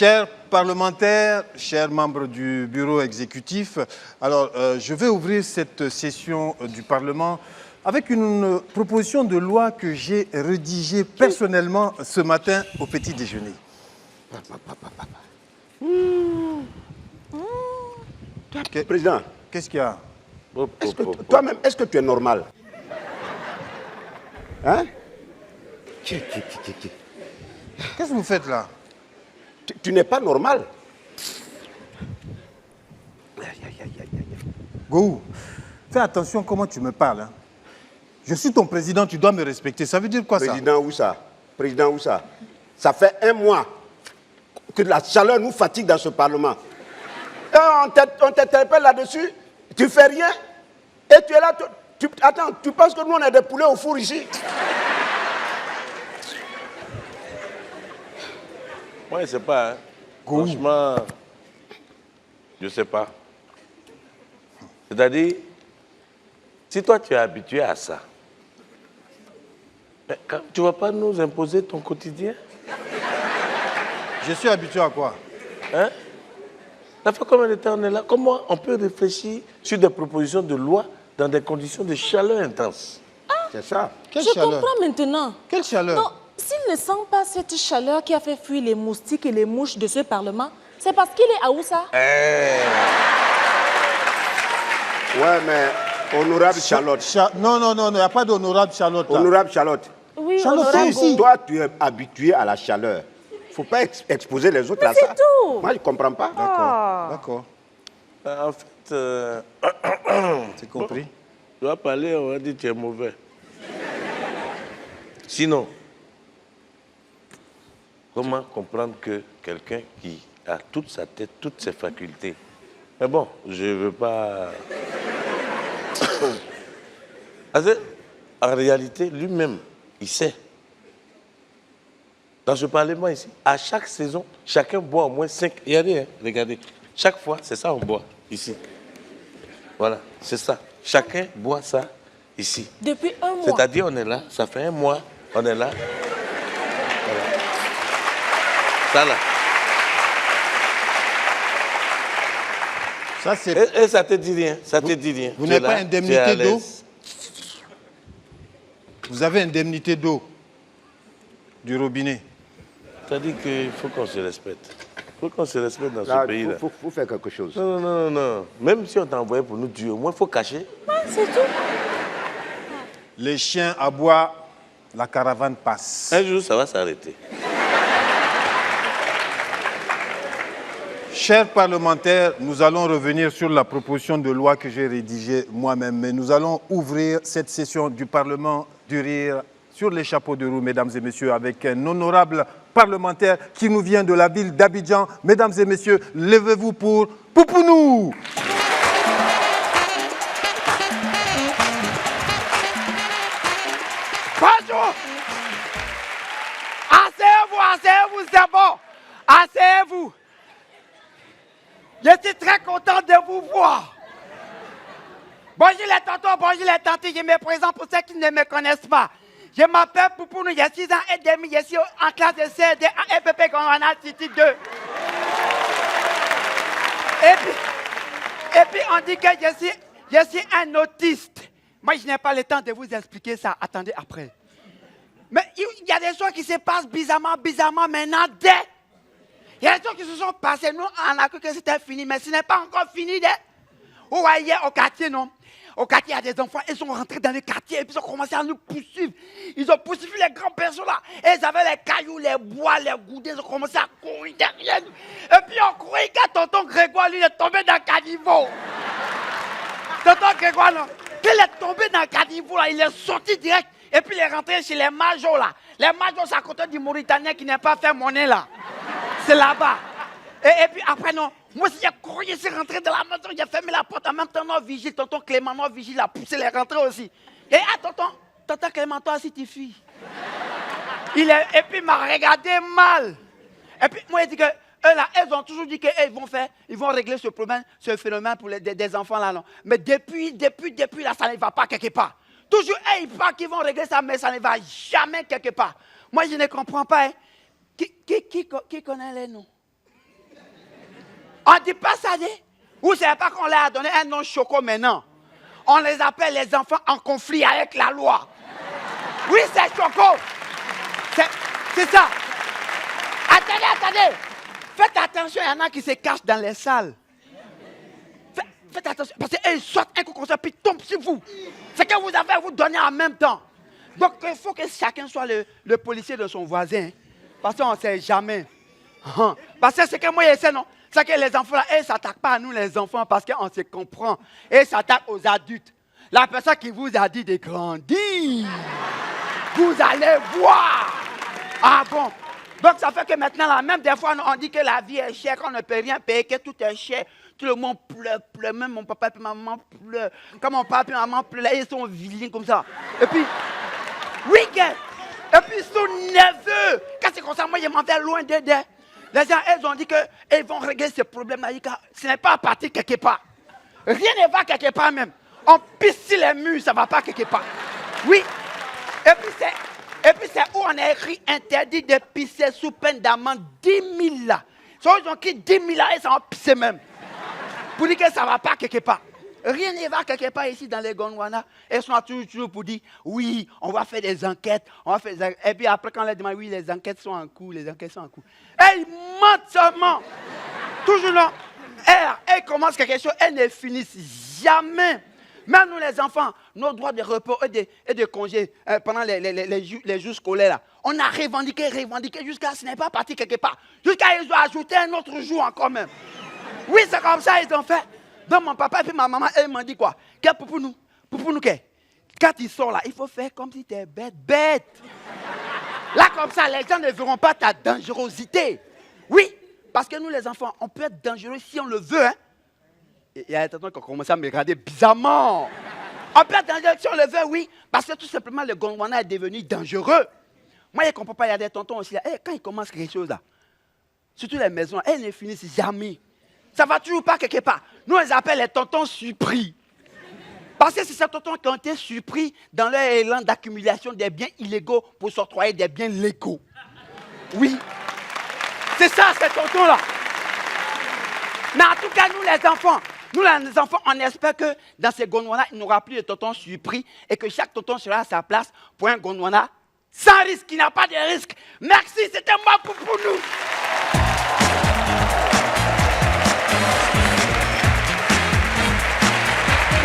[SPEAKER 3] Chers parlementaires, chers membres du bureau exécutif, alors je vais ouvrir cette session du Parlement avec une proposition de loi que j'ai rédigée personnellement ce matin au petit déjeuner.
[SPEAKER 4] Président,
[SPEAKER 3] qu'est-ce qu'il y a?
[SPEAKER 4] Toi-même, est-ce que tu es normal? Hein?
[SPEAKER 3] Qu'est-ce que vous faites là?
[SPEAKER 4] Tu n'es pas normal.
[SPEAKER 3] Gou, fais attention comment tu me parles. Hein. Je suis ton président, tu dois me respecter. Ça veut dire quoi ça?
[SPEAKER 4] Président où ça? Président où ça? Ça fait 1 mois que la chaleur nous fatigue dans ce Parlement. Et on t'interpelle là-dessus, tu fais rien, et tu es là, attends, tu penses que nous on est des poulets au four ici?
[SPEAKER 5] Moi, je ne sais pas. Hein. Franchement, je ne sais pas. C'est-à-dire, si toi tu es habitué à ça, tu ne vas pas nous imposer ton quotidien?
[SPEAKER 3] Je suis habitué à quoi?
[SPEAKER 5] Hein? Ça fait combien de temps on est là? Comment on peut réfléchir sur des propositions de loi dans des conditions de chaleur intense?
[SPEAKER 4] C'est ça.
[SPEAKER 3] Quelle
[SPEAKER 2] Je
[SPEAKER 3] chaleur?
[SPEAKER 2] comprends maintenant.
[SPEAKER 3] Quelle chaleur?
[SPEAKER 2] Non, s'il ne sent pas cette chaleur qui a fait fuir les moustiques et les mouches de ce Parlement, c'est parce qu'il est à Oussa.
[SPEAKER 4] Ouais, mais honorable Charlotte.
[SPEAKER 3] Non, il n'y a pas d'honorable Charlotte. Là.
[SPEAKER 4] Honorable Charlotte.
[SPEAKER 2] Oui,
[SPEAKER 3] Charlotte,
[SPEAKER 2] honorable.
[SPEAKER 3] ici.
[SPEAKER 4] Toi, tu es habitué à la chaleur. Il ne faut pas exposer les autres à ça.
[SPEAKER 2] C'est tout.
[SPEAKER 4] Moi, je ne comprends pas.
[SPEAKER 3] D'accord.
[SPEAKER 5] En fait,
[SPEAKER 3] C'est compris.
[SPEAKER 5] tu vas parler, on va dire que tu es mauvais. Sinon, comment comprendre que quelqu'un qui a toute sa tête, toutes ses facultés, mais bon, je ne veux pas... En réalité, lui-même, il sait. Dans ce Parlement ici, à chaque saison, chacun boit au moins 5... Regardez, hein, regardez. Chaque fois, c'est ça on boit, ici. Voilà, c'est ça. Chacun boit ça, ici.
[SPEAKER 2] Depuis 1 mois.
[SPEAKER 5] C'est-à-dire, on est là, ça fait 1 mois, on est là. Voilà. Ça, là.
[SPEAKER 3] Ça, c'est...
[SPEAKER 5] Et ça te dit rien, ça te dit rien.
[SPEAKER 3] Vous
[SPEAKER 5] Tu es
[SPEAKER 3] n'avez pas
[SPEAKER 5] là,
[SPEAKER 3] indemnité
[SPEAKER 5] tu es à
[SPEAKER 3] d'eau?
[SPEAKER 5] l'aise.
[SPEAKER 3] Vous avez indemnité d'eau du robinet.
[SPEAKER 5] C'est-à-dire qu'il faut qu'on se respecte. Il faut qu'on se respecte dans
[SPEAKER 4] Là,
[SPEAKER 5] ce pays-là.
[SPEAKER 4] il faut faire quelque chose.
[SPEAKER 5] Non. Même si on t'a envoyé pour nous tuer, au moins il faut cacher.
[SPEAKER 2] C'est tout.
[SPEAKER 3] Les chiens aboient, la caravane passe.
[SPEAKER 5] Un jour, ça va s'arrêter.
[SPEAKER 3] Chers parlementaires, nous allons revenir sur la proposition de loi que j'ai rédigée moi-même, mais nous allons ouvrir cette session du Parlement du rire sur les chapeaux de roue, mesdames et messieurs, avec un honorable parlementaire qui nous vient de la ville d'Abidjan. Mesdames et messieurs, levez-vous pour Poupounou.
[SPEAKER 10] Bonjour. Asseyez-vous, c'est bon. Asseyez-vous. Je suis très content de vous voir. Bonjour les tontons, bonjour les tantes, je me présente pour ceux qui ne me connaissent pas. Je m'appelle Poupounou, j'ai 6 ans et demi, je suis en classe de CED à FPP Convenal City 2. Et puis on dit que je suis un autiste. Moi je n'ai pas le temps de vous expliquer ça, attendez après. Mais il y a des choses qui se passent bizarrement maintenant. Il y a des choses qui se sont passées, nous on a cru que c'était fini, mais ce n'est pas encore fini. Vous voyez au quartier, non? Au quartier, il y a des enfants, ils sont rentrés dans le quartier et puis ils ont commencé à nous poursuivre. Ils ont poursuivi les grands personnes là. Et ils avaient les cailloux, les bois, les goudets, ils ont commencé à courir derrière nous. Et puis on courait quand tonton Grégoire, lui, il est tombé dans le caniveau. Tonton Grégoire, non? Quand il est tombé dans le caniveau là, il est sorti direct. Et puis il est rentré chez les majors là. Les majors, c'est à côté du Mauritanien qui n'a pas fait monnaie là. C'est là-bas. Et puis après, non. Moi aussi, j'ai couru, je suis rentré dans la maison, j'ai fermé la porte en même temps, non, vigile, tonton Clément, non, vigile, a poussé les rentrées aussi. Et tonton Clément, toi aussi, tu fuis. Et puis, il m'a regardé mal. Et puis, moi, il dit que, eux là, ils ont toujours dit qu'ils vont régler ce problème, ce phénomène pour des enfants là, non. Mais depuis là, ça ne va pas quelque part. Toujours, ils pensent qu'ils vont régler ça, mais ça ne va jamais quelque part. Moi, je ne comprends pas, hein. Qui connaît les noms? On ne dit pas ça, dit. Vous ne savez pas qu'on leur a donné un nom choco maintenant. On les appelle les enfants en conflit avec la loi. Oui, c'est choco. C'est ça. Attendez. Faites attention, il y en a qui se cachent dans les salles. Faites attention, parce qu'ils sortent un coup comme ça, puis tombent sur vous. C'est que vous avez à vous donner en même temps. Donc, il faut que chacun soit le policier de son voisin. Parce qu'on ne sait jamais. Parce que c'est que moi, je sais, non? C'est que les enfants, là, ils ne s'attaquent pas à nous, les enfants, parce qu'on se comprend. Ils s'attaquent aux adultes. La personne qui vous a dit de grandir, vous allez voir. Ah bon? Donc, ça fait que maintenant, là, même des fois, on dit que la vie est chère, qu'on ne peut rien payer, que tout est cher. Tout le monde pleure, même mon papa et ma maman pleurent. Quand mon papa et ma maman pleurent, ils sont vilains comme ça. Et puis, et puis, son neveu, quand c'est comme ça, moi, je m'en vais loin d'eux. Les gens, ils ont dit qu'ils vont régler ce problème-là. Ce n'est pas à partir quelque part. Rien ne va quelque part même. On pisse sur les murs, ça ne va pas quelque part. Oui. Et puis, c'est où on a écrit interdit de pisser sous peine d'amende 10 000 là. Ils ont écrit 10 000 là, ils s'en pissent même. Pour dire que ça ne va pas quelque part. Rien ne va quelque part ici dans les Gondwana. Ils sont toujours pour dire, oui, on va faire des enquêtes. Et puis après, quand on leur demande, oui, les enquêtes sont en cours, Et ils mentent seulement. Toujours là. Elles commencent quelque chose, elles ne finissent jamais. Même nous, les enfants, nos droits de repos et de congés pendant les jours scolaires, là, on a revendiqué jusqu'à ce n'est pas parti quelque part. Jusqu'à ils ont ajouté un autre jour encore même. Oui, c'est comme ça ils ont fait. Donc mon papa et puis ma maman, ils m'ont dit quoi? Pour nous, quand ils sont là, il faut faire comme si tu es bête. Là, comme ça, les gens ne verront pas ta dangerosité. Oui, parce que nous, les enfants, on peut être dangereux si on le veut. Hein? Il y a un temps qu'on commence à me regarder bizarrement. On peut être dangereux si on le veut, oui, parce que tout simplement, le Gondwana est devenu dangereux. Moi, je ne comprends pas, il y a des tontons aussi là. Quand ils commencent quelque chose là, surtout les maisons, elles ne finissent jamais. Ça ne va toujours pas quelque part. Nous, on les appelle les tontons surpris. Parce que c'est ces tontons qui ont été surpris dans leur élan d'accumulation des biens illégaux pour s'octroyer des biens légaux. Oui. C'est ça, ces tontons-là. Mais en tout cas, nous, les enfants, on espère que dans ces Gondwana, il n'y aura plus de tontons surpris et que chaque tonton sera à sa place pour un Gondwana sans risque, il n'y a pas de risque. Merci, c'était moi pour nous.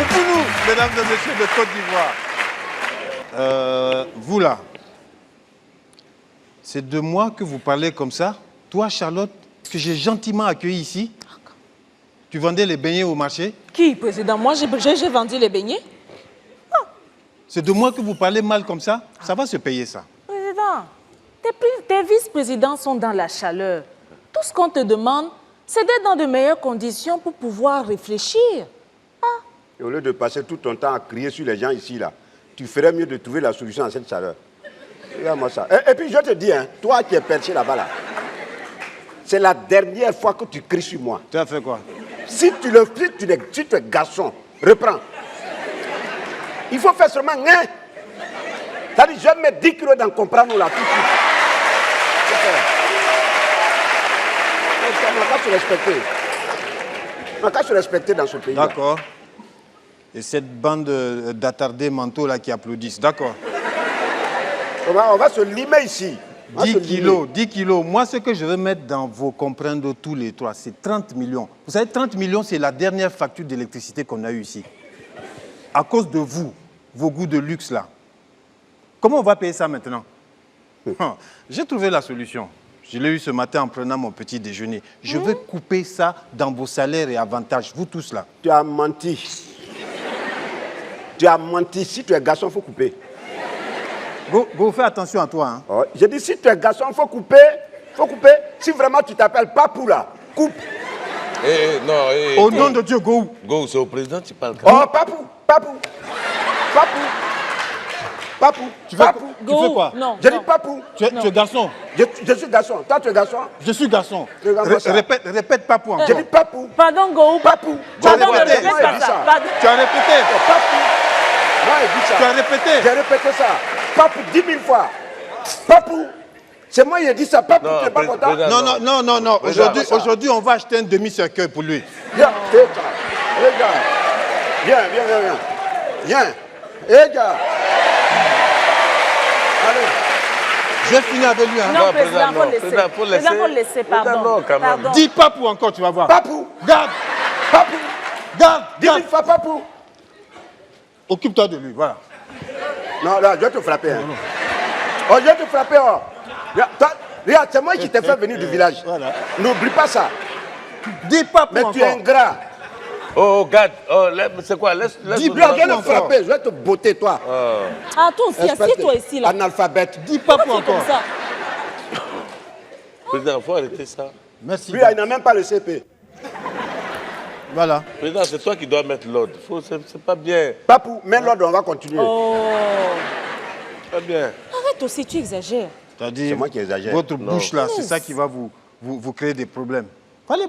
[SPEAKER 3] Pour nous, mesdames et messieurs de Côte d'Ivoire. Vous là, c'est de moi que vous parlez comme ça. Toi, Charlotte, que j'ai gentiment accueilli ici. Tu vendais les beignets au marché?
[SPEAKER 2] Qui, président? Moi, j'ai vendu les beignets.
[SPEAKER 3] C'est de moi que vous parlez mal comme ça? Ça va se payer, ça.
[SPEAKER 2] Président, tes vice-présidents sont dans la chaleur. Tout ce qu'on te demande, c'est d'être dans de meilleures conditions pour pouvoir réfléchir.
[SPEAKER 4] Et au lieu de passer tout ton temps à crier sur les gens ici, là, tu ferais mieux de trouver la solution à cette chaleur. Regarde-moi ça. Et puis je te dis, hein, toi qui es perché là-bas, là, c'est la dernière fois que tu cries sur moi.
[SPEAKER 3] Tu as fait quoi?
[SPEAKER 4] Si tu es garçon, reprends. Il faut faire seulement un. C'est-à-dire, je vais mettre 10 kilos dans comprendre là tout de suite. On n'a qu'à se respecter. On n'a qu'à se respecter dans ce pays.
[SPEAKER 3] D'accord. Et cette bande d'attardés mentaux là qui applaudissent, d'accord.
[SPEAKER 4] On va se limer ici.
[SPEAKER 3] 10 kilos. Moi, ce que je veux mettre dans vos comprendre tous les trois, c'est 30 millions. Vous savez, 30 millions, c'est la dernière facture d'électricité qu'on a eue ici. À cause de vous, vos goûts de luxe là. Comment on va payer ça maintenant? J'ai trouvé la solution. Je l'ai eu ce matin en prenant mon petit déjeuner. Je veux couper ça dans vos salaires et avantages, vous tous là.
[SPEAKER 4] Tu as menti. Tu as menti. Si tu es garçon, il faut couper.
[SPEAKER 3] Go, fais attention à toi. Hein.
[SPEAKER 4] Oh, j'ai dit, si tu es garçon, il faut couper. Si vraiment tu t'appelles Papou là, coupe.
[SPEAKER 3] Au nom de Dieu, go.
[SPEAKER 5] Go, c'est au président tu parles.
[SPEAKER 4] Oh, Papou.
[SPEAKER 3] Tu fais quoi?
[SPEAKER 2] Non.
[SPEAKER 4] J'ai dit Papou.
[SPEAKER 3] Tu es garçon.
[SPEAKER 4] Je suis garçon. Toi, tu es garçon.
[SPEAKER 3] Je suis garçon. Répète Papou encore.
[SPEAKER 4] J'ai dit Papou.
[SPEAKER 2] Pardon, Go.
[SPEAKER 4] Papou.
[SPEAKER 2] Pardon, ne répète pas ça.
[SPEAKER 3] Tu as répété.
[SPEAKER 4] Papou. Moi, j'ai dit ça.
[SPEAKER 3] Tu as répété.
[SPEAKER 4] J'ai répété ça. Papou 10 000 fois. Papou. C'est moi qui ai dit ça, pas pour
[SPEAKER 5] Non,
[SPEAKER 4] tu n'es pas content.
[SPEAKER 3] Non. Aujourd'hui, on va acheter un demi-cercueil pour lui.
[SPEAKER 4] Viens, regarde. Viens. Eh, gars. Allez.
[SPEAKER 3] J'ai fini avec lui. Hein.
[SPEAKER 2] Non, président, faut laisser.
[SPEAKER 5] Président, faut laisser.
[SPEAKER 2] Président, faut laisser, pardon.
[SPEAKER 5] Non, quand même.
[SPEAKER 2] Pardon.
[SPEAKER 3] Dis Papou encore, tu vas voir.
[SPEAKER 4] Papou.
[SPEAKER 3] Garde.
[SPEAKER 4] Papou.
[SPEAKER 3] Garde.
[SPEAKER 4] Dis une fois Papou.
[SPEAKER 3] Occupe-toi de lui, voilà.
[SPEAKER 4] Non, je vais te frapper. Hein. Oh, je vais te frapper. Oh. Regarde, c'est moi qui t'ai fait venir du village. Voilà. N'oublie pas ça.
[SPEAKER 3] Dis Papou
[SPEAKER 4] mais
[SPEAKER 3] encore.
[SPEAKER 4] tu es ingrat.
[SPEAKER 5] Oh, regarde. Oh, c'est quoi? Laisse.
[SPEAKER 4] Dis bien, je vais te frapper. Je vais te botter, toi.
[SPEAKER 2] Ah, toi aussi, assieds-toi ici, là.
[SPEAKER 4] Analphabète.
[SPEAKER 3] Dis Papou encore.
[SPEAKER 2] Comme ça.
[SPEAKER 5] Président, il faut arrêter ça.
[SPEAKER 3] Merci.
[SPEAKER 4] Lui, il n'a même pas le CP.
[SPEAKER 3] Voilà.
[SPEAKER 5] Président, c'est toi qui dois mettre l'ordre. C'est pas bien.
[SPEAKER 4] Papou, mets l'ordre, on va continuer.
[SPEAKER 2] Oh.
[SPEAKER 5] Pas bien.
[SPEAKER 2] Arrête aussi, tu exagères.
[SPEAKER 3] C'est-à-dire,
[SPEAKER 4] moi qui exagère.
[SPEAKER 3] Votre bouche là, c'est ça qui va vous créer des problèmes.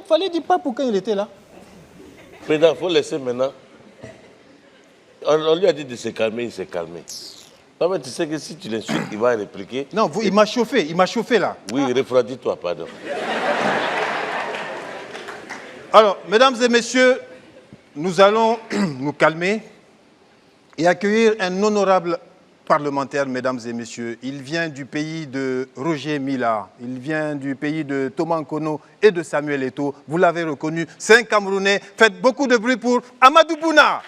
[SPEAKER 3] Fallait dire Papou quand il était là.
[SPEAKER 5] Président, il faut laisser maintenant. On lui a dit de se calmer, il s'est calmé. Non, mais tu sais que si tu l'insultes, il va répliquer.
[SPEAKER 3] Non, il m'a chauffé là.
[SPEAKER 5] Oui, refroidis-toi, pardon.
[SPEAKER 3] Alors, mesdames et messieurs, nous allons nous calmer et accueillir un honorable parlementaire, mesdames et messieurs. Il vient du pays de Roger Mila, il vient du pays de Thomas Nkono et de Samuel Eto'o. Vous l'avez reconnu, c'est un Camerounais. Faites beaucoup de bruit pour Amadou Bouna.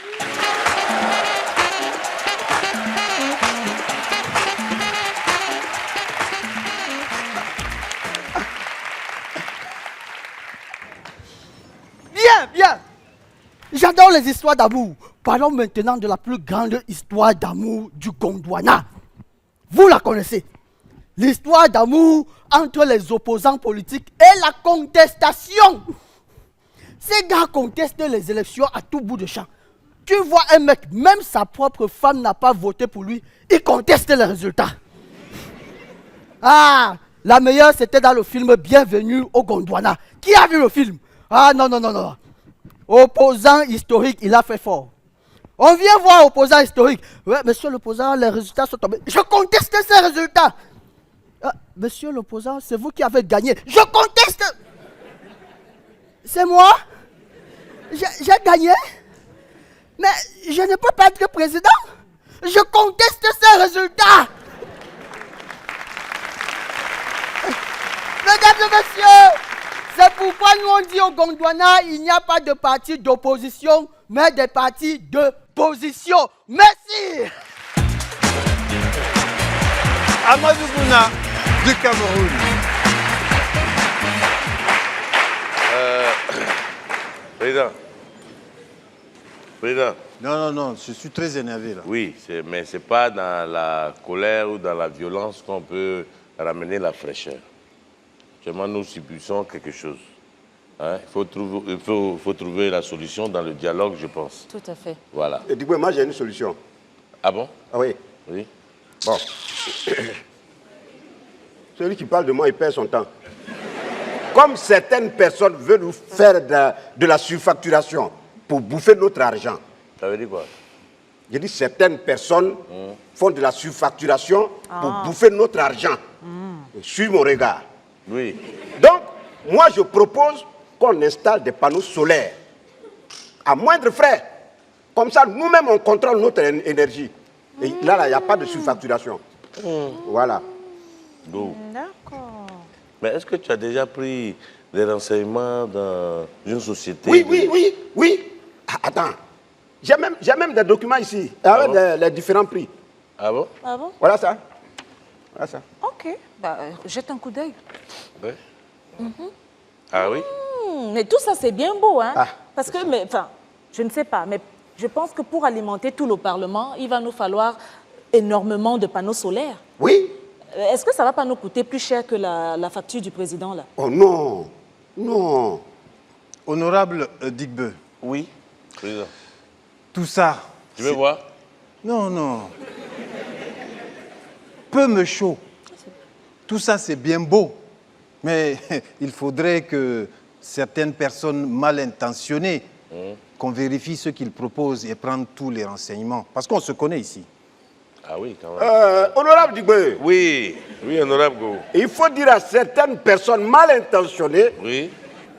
[SPEAKER 11] Bien. J'adore les histoires d'amour. Parlons maintenant de la plus grande histoire d'amour du Gondwana. Vous la connaissez. L'histoire d'amour entre les opposants politiques et la contestation. Ces gars contestent les élections à tout bout de champ. Tu vois un mec, même sa propre femme n'a pas voté pour lui, il conteste les résultats. Ah, la meilleure c'était dans le film Bienvenue au Gondwana. Qui a vu le film? Ah non. Opposant historique, il a fait fort. On vient voir opposant historique. Ouais, monsieur l'opposant, les résultats sont tombés. Je conteste ces résultats. Monsieur l'opposant, c'est vous qui avez gagné. Je conteste. C'est moi? J'ai gagné? Mais je ne peux pas être président. Je conteste ces résultats. Mesdames et messieurs, c'est pourquoi nous on dit au Gondwana, il n'y a pas de parti d'opposition, mais des partis de position. Merci.
[SPEAKER 3] Amadou Bouna du Cameroun.
[SPEAKER 5] Président.
[SPEAKER 3] Non, je suis très énervé là.
[SPEAKER 5] Oui, mais ce n'est pas dans la colère ou dans la violence qu'on peut ramener la fraîcheur. Seulement, nous subissons quelque chose. Hein? Il faut trouver la solution dans le dialogue, je pense.
[SPEAKER 2] Tout à fait.
[SPEAKER 5] Voilà.
[SPEAKER 4] Et du coup, moi, j'ai une solution.
[SPEAKER 5] Ah bon?
[SPEAKER 4] Ah oui.
[SPEAKER 5] Oui.
[SPEAKER 4] Bon. Celui qui parle de moi, il perd son temps. Comme certaines personnes veulent nous faire de la surfacturation pour bouffer notre argent.
[SPEAKER 5] Ça veut dire quoi?
[SPEAKER 4] J'ai dit certaines personnes font de la surfacturation pour bouffer notre argent. Suis mon regard.
[SPEAKER 5] Oui.
[SPEAKER 4] Donc, moi, je propose qu'on installe des panneaux solaires à moindre frais. Comme ça, nous-mêmes, on contrôle notre énergie. Et là, il n'y a pas de surfacturation. Voilà.
[SPEAKER 2] D'accord.
[SPEAKER 5] Mais est-ce que tu as déjà pris des renseignements dans une société?
[SPEAKER 4] Oui. Ah, attends. J'ai même des documents ici, avec les différents prix.
[SPEAKER 5] Ah bon?
[SPEAKER 2] Ah bon?
[SPEAKER 4] Voilà ça.
[SPEAKER 2] Ok. Bah, jette un coup d'œil.
[SPEAKER 5] Oui. Ah oui?
[SPEAKER 2] Mais tout ça, c'est bien beau, hein?
[SPEAKER 4] Ah,
[SPEAKER 2] parce que, je ne sais pas, mais je pense que pour alimenter tout le Parlement, il va nous falloir énormément de panneaux solaires.
[SPEAKER 4] Oui.
[SPEAKER 2] Est-ce que ça ne va pas nous coûter plus cher que la facture du président, là?
[SPEAKER 4] Oh non.
[SPEAKER 3] Honorable Digbe.
[SPEAKER 5] Oui, président.
[SPEAKER 3] Tout ça.
[SPEAKER 5] Tu veux voir?
[SPEAKER 3] Non. Peu me chaud. Tout ça, c'est bien beau. Mais il faudrait que certaines personnes mal intentionnées, qu'on vérifie ce qu'ils proposent et prendre tous les renseignements. Parce qu'on se connaît ici.
[SPEAKER 5] Ah oui, quand même.
[SPEAKER 4] Honorable Digbe.
[SPEAKER 5] Oui, honorable Go.
[SPEAKER 4] Il faut dire à certaines personnes mal intentionnées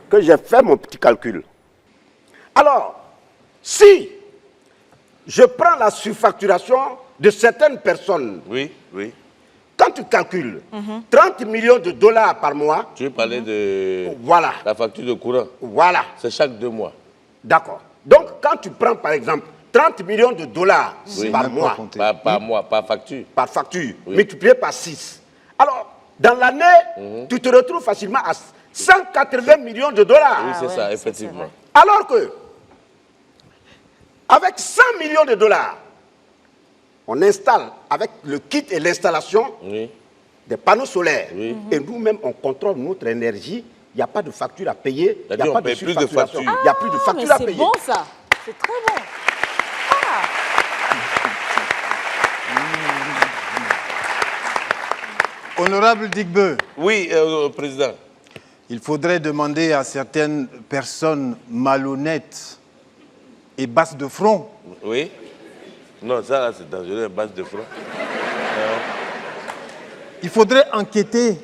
[SPEAKER 4] que j'ai fait mon petit calcul. Alors, si je prends la surfacturation de certaines personnes, quand tu calcules 30 millions de dollars par mois...
[SPEAKER 5] Tu veux parler de
[SPEAKER 4] voilà.
[SPEAKER 5] La facture de courant.
[SPEAKER 4] Voilà.
[SPEAKER 5] C'est chaque 2 mois.
[SPEAKER 4] D'accord. Donc, quand tu prends, par exemple, 30 millions de dollars par mois...
[SPEAKER 5] Par mois, par facture.
[SPEAKER 4] Par facture, multiplié par 6. Alors, dans l'année, tu te retrouves facilement à 180 millions de dollars.
[SPEAKER 5] Oui, c'est ça, effectivement.
[SPEAKER 4] Alors que, avec 100 millions de dollars, on installe, avec le kit et l'installation, des panneaux solaires. Et nous-mêmes, on contrôle notre énergie. Il n'y a pas de facture à payer. Il n'y a pas de surfacturation. Il n'y a plus de facture à payer.
[SPEAKER 2] C'est bon, ça. C'est très bon.
[SPEAKER 3] Honorable Digbe.
[SPEAKER 5] Oui, Président.
[SPEAKER 3] Il faudrait demander à certaines personnes malhonnêtes et basses de front.
[SPEAKER 5] Oui. Non, ça, c'est dangereux, basse de front.
[SPEAKER 3] Il faudrait enquêter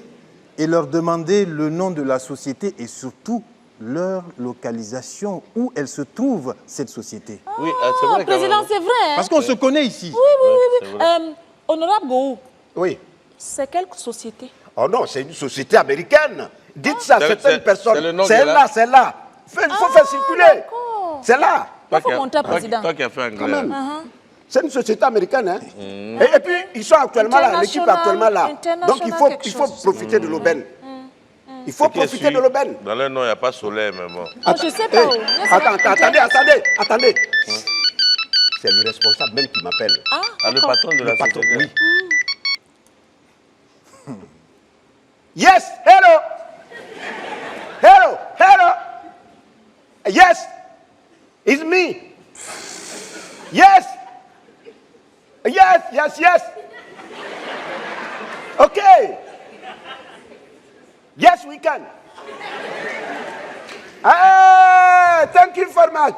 [SPEAKER 3] et leur demander le nom de la société et surtout leur localisation, où elle se trouve, cette société.
[SPEAKER 5] Oui, c'est vrai.
[SPEAKER 2] Président, c'est vrai. Hein?
[SPEAKER 3] Parce qu'on se connaît ici.
[SPEAKER 2] Oui. Honorable Gou.
[SPEAKER 4] Oui.
[SPEAKER 2] C'est quelle société?
[SPEAKER 4] Oh non, c'est une société américaine. Dites ça à certaines personnes. C'est là, c'est là. Il faut faire circuler. C'est là.
[SPEAKER 2] Il faut monter, Président.
[SPEAKER 5] Toi qui as fait un
[SPEAKER 4] quand même. C'est une société américaine. Hein? Et puis, ils sont actuellement là, l'équipe est actuellement là. Donc, il faut profiter de l'aubaine. Il faut profiter de l'aubaine.
[SPEAKER 5] Dans le nom, il n'y a pas soleil, mais bon.
[SPEAKER 2] Je sais pas.
[SPEAKER 4] Attendez. C'est le responsable même qui m'appelle.
[SPEAKER 5] Le patron de la société.
[SPEAKER 4] Oui. Yes, hello. Yes, it's me. Yes. Okay. Yes, we can. Thank you very much.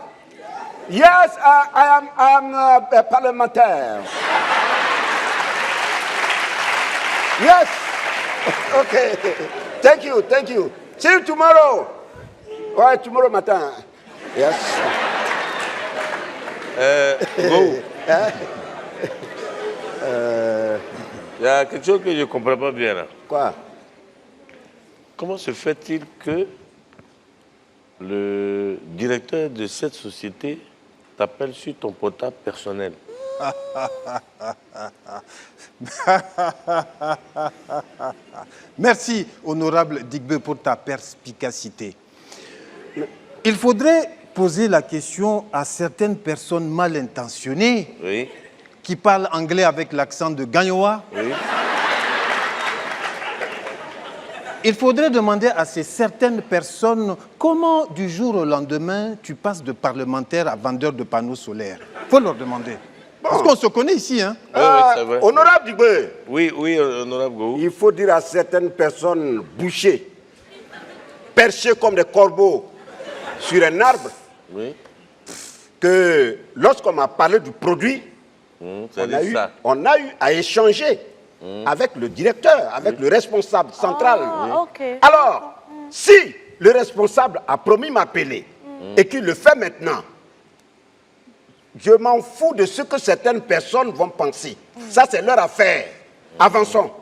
[SPEAKER 4] Yes, I am a parliamentaire. Yes. Okay. Thank you. See you tomorrow. Ouais, tomorrow matin. Yes.
[SPEAKER 5] Go. Il y a quelque chose que je ne comprends pas bien là.
[SPEAKER 4] Quoi?
[SPEAKER 5] Comment se fait-il que le directeur de cette société t'appelle sur ton portable personnel?
[SPEAKER 3] Merci, honorable Digbe, pour ta perspicacité. Il faudrait poser la question à certaines personnes mal intentionnées qui parlent anglais avec l'accent de Gagnoa. Il faudrait demander à ces certaines personnes comment, du jour au lendemain, tu passes de parlementaire à vendeur de panneaux solaires. Il faut leur demander. Parce qu'on se connaît ici, hein.
[SPEAKER 5] Oui, c'est vrai.
[SPEAKER 4] Honorable Digbe.
[SPEAKER 5] Oui, honorable Gou.
[SPEAKER 4] Il faut dire à certaines personnes bouchées, perchées comme des corbeaux sur un arbre, que lorsqu'on m'a parlé du produit, on a eu à échanger avec le directeur, avec le responsable central. Alors, si le responsable a promis m'appeler et qu'il le fait maintenant, je m'en fous de ce que certaines personnes vont penser. Ça, c'est leur affaire. Avançons.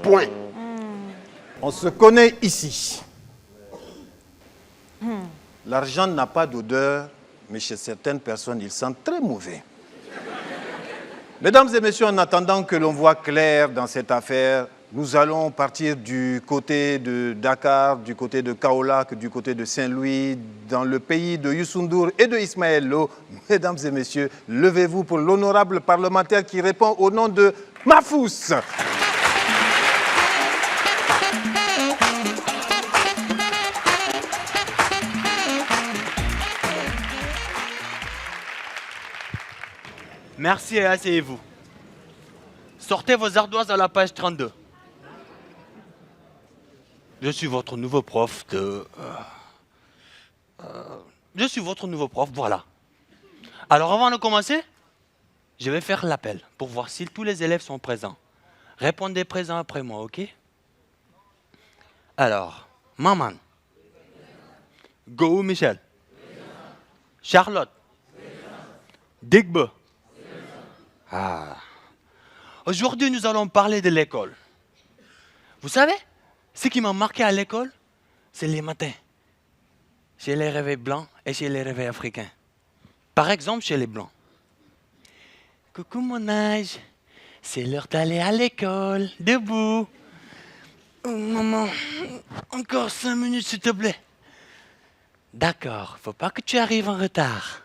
[SPEAKER 4] Point.
[SPEAKER 3] On se connaît ici. L'argent n'a pas d'odeur, mais chez certaines personnes, il sent très mauvais. Mesdames et messieurs, en attendant que l'on voit clair dans cette affaire, nous allons partir du côté de Dakar, du côté de Kaolack, du côté de Saint-Louis, dans le pays de Youssou N'Dour et de Ismaël Lo. Mesdames et messieurs, levez-vous pour l'honorable parlementaire qui répond au nom de Mafous.
[SPEAKER 12] Merci et asseyez-vous. Sortez vos ardoises à la page 32. Je suis votre nouveau prof de... Je suis votre nouveau prof, voilà. Alors avant de commencer, Je vais faire l'appel pour voir si tous les élèves sont présents. Répondez présent après moi, ok? Alors, Maman. Go Michel. Charlotte. Digbe. Ah. Aujourd'hui, nous allons parler de l'école. Vous savez, ce qui m'a marqué à l'école, c'est les matins. Chez les réveils blancs et chez les réveils africains. Par exemple, chez les blancs. Coucou mon âge, c'est l'heure d'aller à l'école, debout. Oh, maman, encore 5 minutes s'il te plaît. D'accord, faut pas que tu arrives en retard.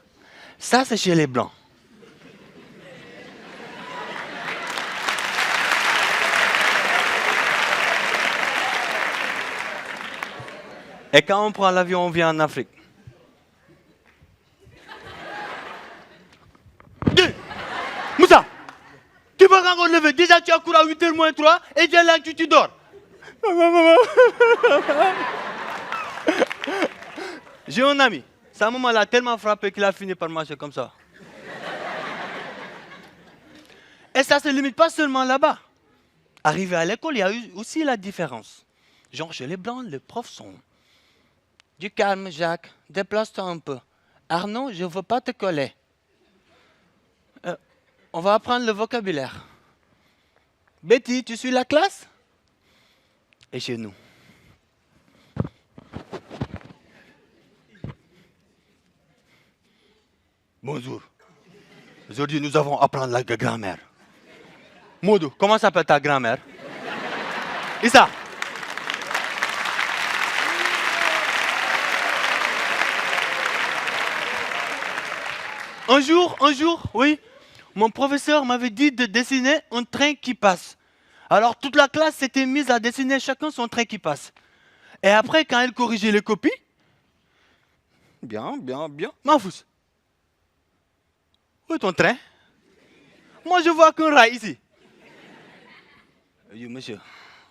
[SPEAKER 12] Ça, c'est chez les blancs. Et quand on prend l'avion, on vient en Afrique. Moussa, tu vas quand on lever. Déjà, tu as couru à 8h moins 3 et viens là que tu dors. J'ai un ami. Sa maman l'a tellement frappé qu'il a fini par marcher comme ça. Et ça ne se limite pas seulement là-bas. Arrivé à l'école, il y a eu aussi la différence. Genre, chez les Blancs, les profs sont... Du calme, Jacques. Déplace-toi un peu. Arnaud, je ne veux pas te coller. On va apprendre le vocabulaire. Betty, tu suis la classe? Et chez nous? Bonjour. Aujourd'hui, nous allons apprendre la grammaire. Modou, comment s'appelle ta grand-mère? Issa. Un jour, oui, mon professeur m'avait dit de dessiner un train qui passe. Alors toute la classe s'était mise à dessiner chacun son train qui passe. Et après, quand elle corrigeait les copies, bien, Mahfouz, où est ton train? Moi, je vois qu'un rail ici. Je dis, monsieur,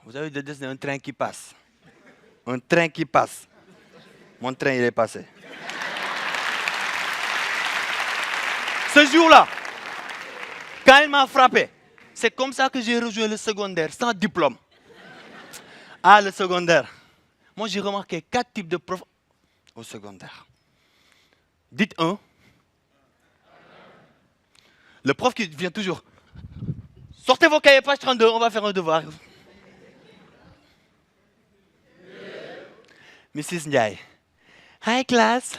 [SPEAKER 12] vous avez de dessiner un train qui passe. Un train qui passe. Mon train, il est passé. Ce jour-là, quand il m'a frappé, c'est comme ça que j'ai rejoint le secondaire, sans diplôme. Ah, le secondaire. Moi, j'ai remarqué 4 types de profs au secondaire. Dites un. Le prof qui vient toujours. Sortez vos cahiers, page 32, on va faire un devoir. Mrs. Ndiaye. Hi class,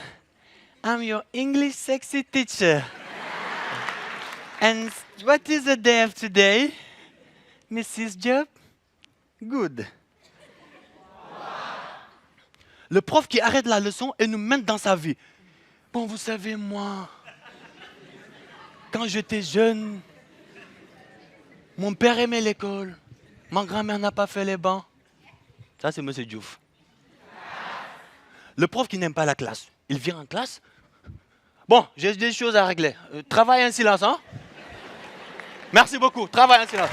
[SPEAKER 12] I'm your English sexy teacher. And what is the day of today? Mrs. Job? Good. Le prof qui arrête la leçon et nous mène dans sa vie. Bon, vous savez, moi, quand j'étais jeune, mon père aimait l'école. Ma grand-mère n'a pas fait les bancs. Ça, c'est M. Diouf. Le prof qui n'aime pas la classe. Il vient en classe. Bon, j'ai des choses à régler. Travail en silence, hein? Merci beaucoup. Travail en silence.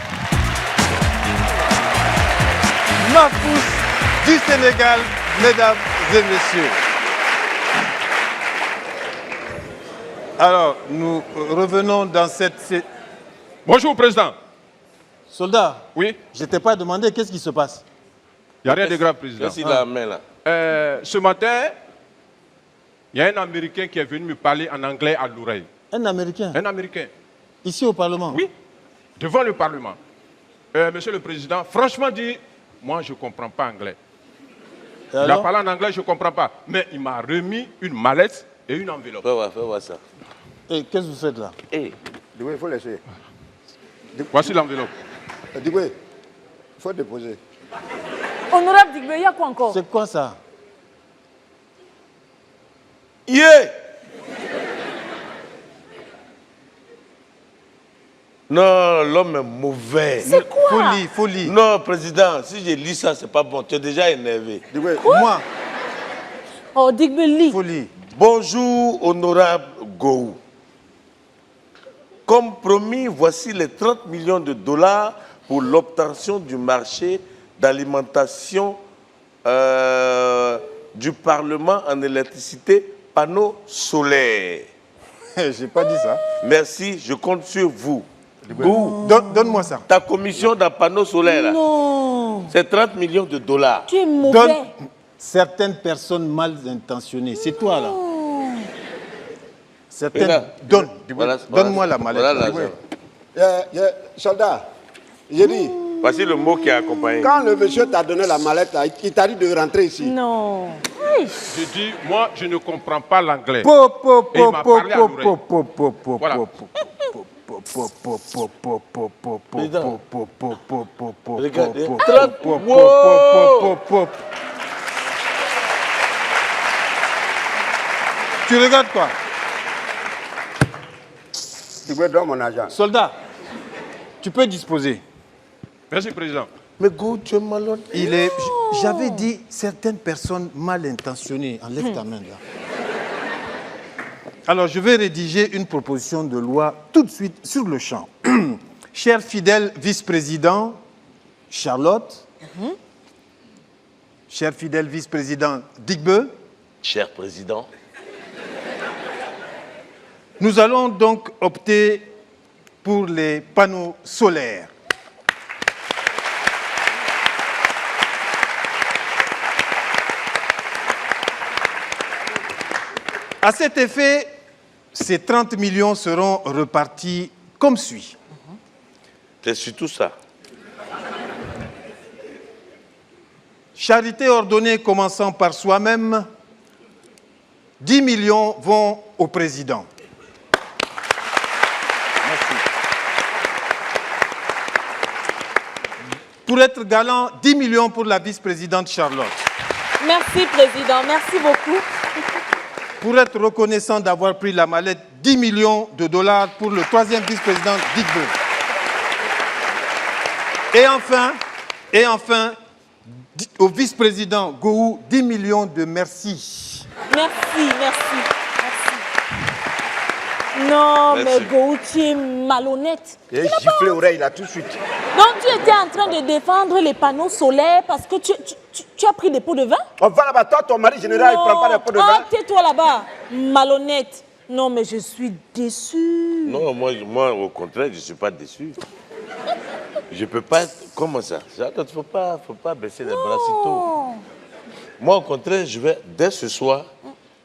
[SPEAKER 3] Mahfouz du Sénégal, mesdames et messieurs. Alors, nous revenons dans cette...
[SPEAKER 1] Bonjour, Président.
[SPEAKER 3] Soldat.
[SPEAKER 1] Oui.
[SPEAKER 3] Je ne t'ai pas demandé qu'est-ce qui se passe.
[SPEAKER 1] Il n'y a rien de grave, Président.
[SPEAKER 5] Qu'est-ce qu'il a main là?
[SPEAKER 1] Ce matin, il y a un Américain qui est venu me parler en anglais à l'oreille.
[SPEAKER 3] Un Américain?
[SPEAKER 1] Un Américain.
[SPEAKER 3] Ici au Parlement?
[SPEAKER 1] Oui, devant le Parlement. Monsieur le Président, franchement dit, moi je ne comprends pas anglais. Il a parlé en anglais, je ne comprends pas. Mais il m'a remis une mallette et une enveloppe.
[SPEAKER 5] Fais voir ça.
[SPEAKER 3] Et qu'est-ce que vous faites là?
[SPEAKER 4] Il faut laisser.
[SPEAKER 1] Voici l'enveloppe.
[SPEAKER 4] Il faut déposer.
[SPEAKER 2] Honorable Digbe, il y a quoi encore?
[SPEAKER 3] C'est quoi ça?
[SPEAKER 5] Yeah! Non, l'homme est mauvais.
[SPEAKER 2] C'est quoi?
[SPEAKER 3] Folie.
[SPEAKER 5] Non, Président, si je lis ça, c'est pas bon. Tu es déjà énervé.
[SPEAKER 3] Moi?
[SPEAKER 2] Oh, Digbe, lis.
[SPEAKER 3] Folie.
[SPEAKER 5] Bonjour, honorable Gou. Comme promis, voici les 30 millions de dollars pour l'obtention du marché d'alimentation du Parlement en électricité panneaux solaires.
[SPEAKER 3] J'ai pas dit ça.
[SPEAKER 5] Merci, je compte sur vous.
[SPEAKER 3] Donne-moi ça.
[SPEAKER 5] Ta commission d'un panneau solaire, là,
[SPEAKER 2] Non.
[SPEAKER 5] c'est 30 millions de dollars.
[SPEAKER 2] Tu es mauvais.
[SPEAKER 3] Donne certaines personnes mal intentionnées. C'est toi, là. Certaines.
[SPEAKER 5] Regarde.
[SPEAKER 3] Donne-moi la mallette.
[SPEAKER 5] Voilà
[SPEAKER 3] là.
[SPEAKER 5] l'argent.
[SPEAKER 4] Soldat, j'ai dit,
[SPEAKER 5] Voici le mot qui a accompagné.
[SPEAKER 4] quand le monsieur t'a donné la mallette, là, il t'a dit de rentrer ici.
[SPEAKER 2] Non.
[SPEAKER 1] Je dis, moi, je ne comprends pas l'anglais.
[SPEAKER 3] Po.
[SPEAKER 1] Et il m'a parlé à l'oreille. Voilà.
[SPEAKER 5] Regardez.
[SPEAKER 3] Tu regardes quoi?
[SPEAKER 4] Tu veux donner mon argent.
[SPEAKER 3] Soldat, tu peux disposer.
[SPEAKER 1] Merci, Président.
[SPEAKER 5] Mais go, tu es malade.
[SPEAKER 3] J'avais dit certaines personnes mal intentionnées. Enlève ta main là. Alors, je vais rédiger une proposition de loi tout de suite sur le champ. Cher fidèle vice-président Charlotte, cher fidèle vice-président Digbe,
[SPEAKER 5] Cher président,
[SPEAKER 3] nous allons donc opter pour les panneaux solaires. À cet effet, ces 30 millions seront repartis comme suit.
[SPEAKER 5] c'est surtout ça.
[SPEAKER 3] Charité ordonnée commençant par soi-même, 10 millions vont au président. Merci. Pour être galant, 10 millions pour la vice-présidente Charlotte.
[SPEAKER 2] Merci, Président. Merci beaucoup.
[SPEAKER 3] Pour être reconnaissant d'avoir pris la mallette, 10 millions de dollars pour le troisième vice-président Digbe. Et enfin, au vice-président Gou, 10 millions de merci.
[SPEAKER 2] Merci. Non,
[SPEAKER 5] Merci.
[SPEAKER 2] mais Gou, tu es malhonnête.
[SPEAKER 4] Et giflé l'oreille là tout de suite.
[SPEAKER 2] Donc, tu étais en train de défendre les panneaux solaires parce que tu as pris des pots de vin?
[SPEAKER 4] On va là-bas, toi, ton mari général, il ne prend pas les pots de vin.
[SPEAKER 2] Ah, tais-toi là-bas, malhonnête. Non, mais je suis déçue.
[SPEAKER 5] Non, moi, au contraire, je ne suis pas déçu. Je peux pas être... Comment ça? Il ne faut pas baisser les bras si tôt. Moi, au contraire, dès ce soir,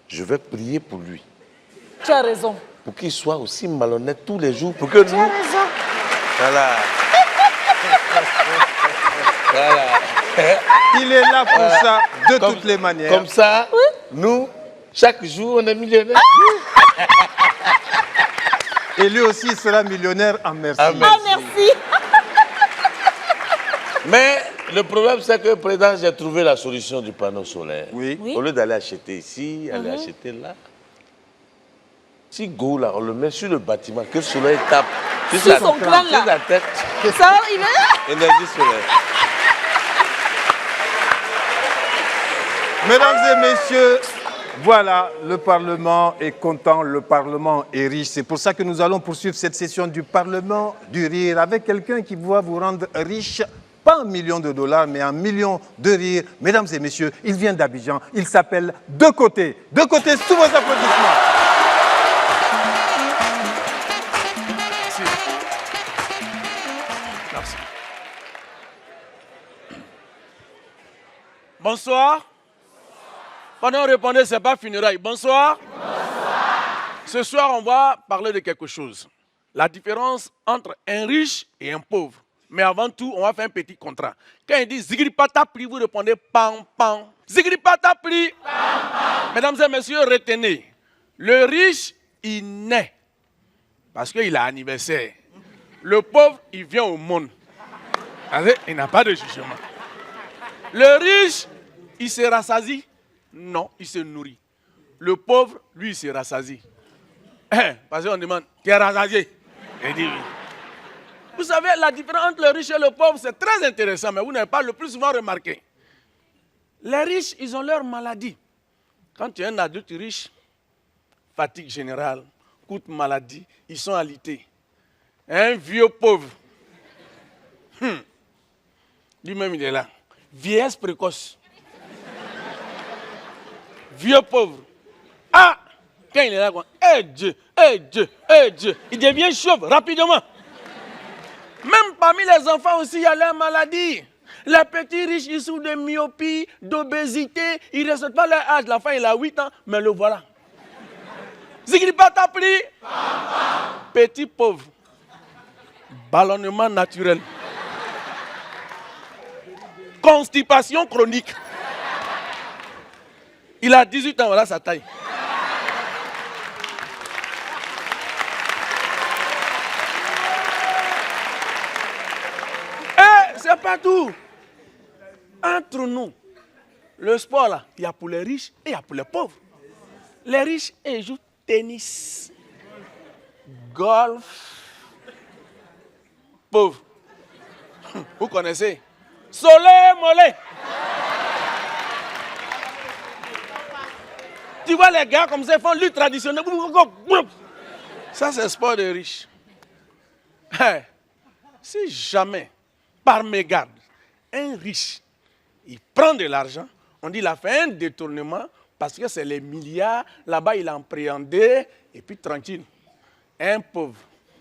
[SPEAKER 5] je vais prier pour lui.
[SPEAKER 2] Tu as raison.
[SPEAKER 5] Pour qu'il soit aussi malhonnête tous les jours. Pour que
[SPEAKER 2] Tu as raison.
[SPEAKER 5] Voilà. Voilà.
[SPEAKER 3] Il est là pour ça, de toutes les manières.
[SPEAKER 5] Comme ça, nous, chaque jour, on est millionnaire.
[SPEAKER 3] Et lui aussi sera millionnaire en merci.
[SPEAKER 5] Ah,
[SPEAKER 2] Ah, merci.
[SPEAKER 5] Mais le problème, c'est que, président, j'ai trouvé la solution du panneau solaire.
[SPEAKER 3] Oui.
[SPEAKER 5] Au lieu d'aller acheter ici, aller acheter là. Si Go, là, on le met sur le bâtiment, que le soleil tape
[SPEAKER 2] Sur son crâne, là.
[SPEAKER 5] sur la tête.
[SPEAKER 2] Ça, il est...
[SPEAKER 5] Énergie solaire.
[SPEAKER 3] Mesdames et messieurs, voilà, le Parlement est content, le Parlement est riche. C'est pour ça que nous allons poursuivre cette session du Parlement du rire avec quelqu'un qui va vous rendre riche, pas 1 million de dollars, mais 1 million de rires. Mesdames et messieurs, il vient d'Abidjan, il s'appelle De Côté. De Côté, sous vos applaudissements.
[SPEAKER 13] Merci. Bonsoir. Pendant que vous répondez, ce n'est pas funérailles. Bonsoir. Ce soir, on va parler de quelque chose. La différence entre un riche et un pauvre. Mais avant tout, on va faire un petit contrat. Quand il dit Zigri Patapli, vous répondez Pam Pam. Zigri Patapli. Mesdames et messieurs, retenez. Le riche, il naît. Parce qu'il a anniversaire. Le pauvre, il vient au monde. Il n'a pas de jugement. Le riche, il se rassasie. Non, il se nourrit. Le pauvre, lui, il se rassasie. Parce qu'on demande, tu es rassasié? Il dit oui. Vous savez, la différence entre le riche et le pauvre, c'est très intéressant, mais vous n'avez pas le plus souvent remarqué. Les riches, ils ont leur maladie. Quand tu es un adulte riche, fatigue générale, coup de maladie, ils sont alités. Un vieux pauvre, lui-même il est là. Vieillesse précoce. Vieux pauvre. Ah, Quand il est là, eh Dieu, eh Dieu, eh Dieu, il devient chauve rapidement. Même parmi les enfants aussi, il y a la maladie. Les petits riches, ils souffrent de myopie, d'obésité. Ils ne respectent pas leur âge. L'enfant, il a 8 ans, mais le voilà. Zigri Patapli. Petit pauvre. Ballonnement naturel. Constipation chronique. Il a 18 ans, voilà sa taille. Et c'est pas tout. Entre nous, le sport là, il y a pour les riches et il y a pour les pauvres. Les riches, ils jouent tennis, golf, pauvres. Vous connaissez? Soleil mollet. Tu vois les gars comme ça, ils font lutte traditionnelle. Ça, c'est le sport des riches. Si jamais, par mégarde, un riche, il prend de l'argent, on dit qu'il a fait un détournement parce que c'est les milliards, là-bas il a appréhendé, et puis tranquille. Un pauvre,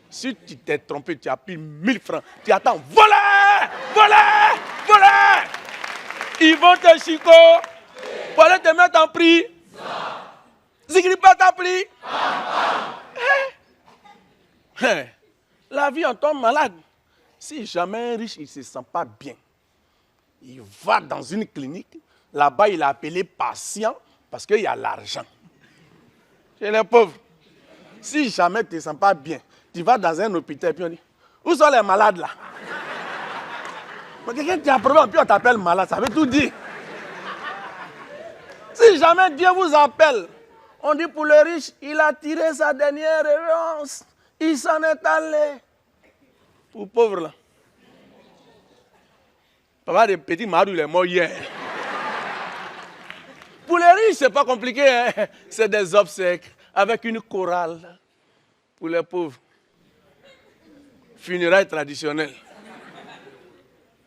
[SPEAKER 13] si tu t'es trompé, tu as pris 1000 francs, tu attends, voilà, voilà, voilà. Ils vont te chico, pour aller te mettre en prix. Zigri pas ta prix. La vie en tombe malade. Si jamais un riche, il ne se sent pas bien, il va dans une clinique, là-bas il est appelé patient parce qu'il y a l'argent. Chez les pauvres, si jamais tu ne te sens pas bien, tu vas dans un hôpital et puis on dit, où sont les malades là? Quelqu'un qui a un problème, puis on t'appelle malade, ça veut tout dire. Si jamais Dieu vous appelle, on dit pour le riche, il a tiré sa dernière révérence, il s'en est allé. Pour le pauvre là. Papa des petits marous, il est mort hier. Pour les riches, c'est pas compliqué, hein? C'est des obsèques avec une chorale. Pour les pauvres, funérailles traditionnelles.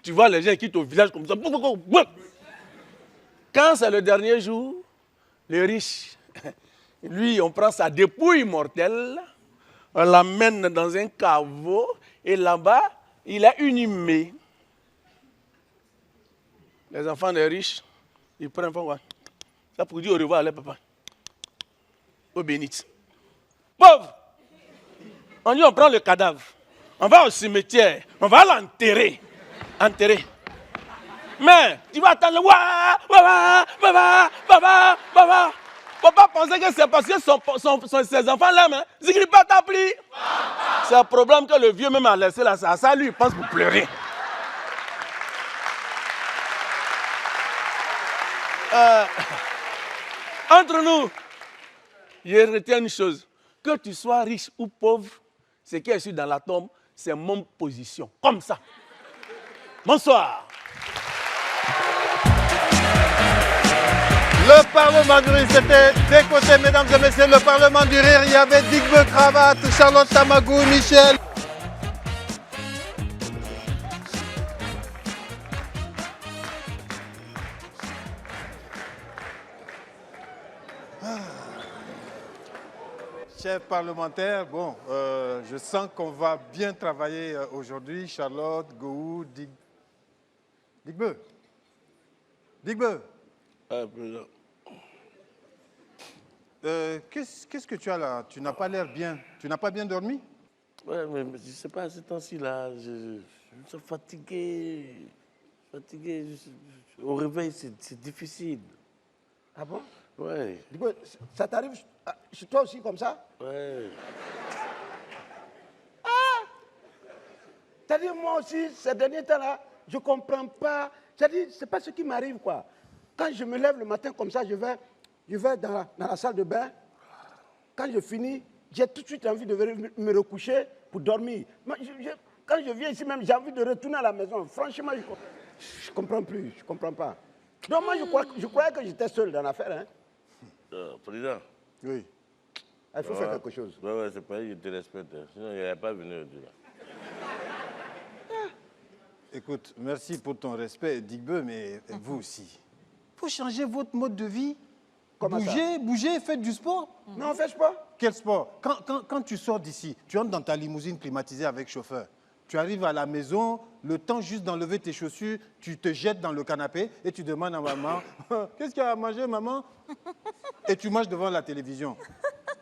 [SPEAKER 13] Tu vois les gens qui quittent au village comme ça. Quand c'est le dernier jour, le riche, lui, on prend sa dépouille mortelle, on l'amène dans un caveau et là-bas, il a inhumé. Les enfants des riches, ils prennent quoi? Ça pour dire au revoir à leur papa. Au bénite. Pauvre! On dit on prend le cadavre, on va au cimetière, on va l'enterrer. Enterrer. Mais tu vas attendre, papa pensait que c'est parce que ses enfants l'aiment. Zigri pas t'appli. C'est un problème que le vieux même a laissé là. Ça lui, il pense pour pleurer. Entre nous, je retiens une chose. Que tu sois riche ou pauvre, ce qui est sur dans la tombe, c'est mon position. Comme ça. Bonsoir.
[SPEAKER 3] Le Parlement du Rire, c'était des côtés, mesdames et messieurs, le Parlement du Rire. Il y avait Digbe Cravate, Charlotte Tamagou, Michel. Chers parlementaires, bon, je sens qu'on va bien travailler aujourd'hui. Charlotte, Gou, Digbe. Digbe. Qu'est-ce que tu as là? Tu n'as pas l'air bien. Tu n'as pas bien dormi?
[SPEAKER 5] Ouais, mais je ne sais pas, ces temps-ci là, je suis fatigué. Au réveil, c'est difficile.
[SPEAKER 4] Ah bon?
[SPEAKER 5] Ouais.
[SPEAKER 4] Ça t'arrive chez toi aussi comme ça?
[SPEAKER 5] Ouais.
[SPEAKER 4] Ah! C'est-à-dire moi aussi, ces derniers temps-là, je ne comprends pas. C'est-à-dire, c'est pas ce qui m'arrive, quoi. Quand je me lève le matin comme ça, je vais dans la salle de bain. Quand je finis, j'ai tout de suite envie de me recoucher pour dormir. Quand je viens ici même, j'ai envie de retourner à la maison. Franchement, je ne comprends plus, je ne comprends pas. Donc moi, je croyais que j'étais seul dans l'affaire. Hein.
[SPEAKER 5] Président.
[SPEAKER 3] Oui.
[SPEAKER 4] Il faut faire quelque chose.
[SPEAKER 5] Ouais, c'est pas je te respecte. Sinon, il n'aurait pas venu aujourd'hui.
[SPEAKER 3] Écoute, merci pour ton respect, Digbe, mais vous aussi. Il faut changer votre mode de vie. Bougez, faites du sport.
[SPEAKER 4] Non, on fait sport.
[SPEAKER 3] Quel sport? Quand tu sors d'ici, tu entres dans ta limousine climatisée avec chauffeur. Tu arrives à la maison, le temps juste d'enlever tes chaussures, tu te jettes dans le canapé et tu demandes à maman, qu'est-ce qu'il y a à manger, maman? Et tu manges devant la télévision.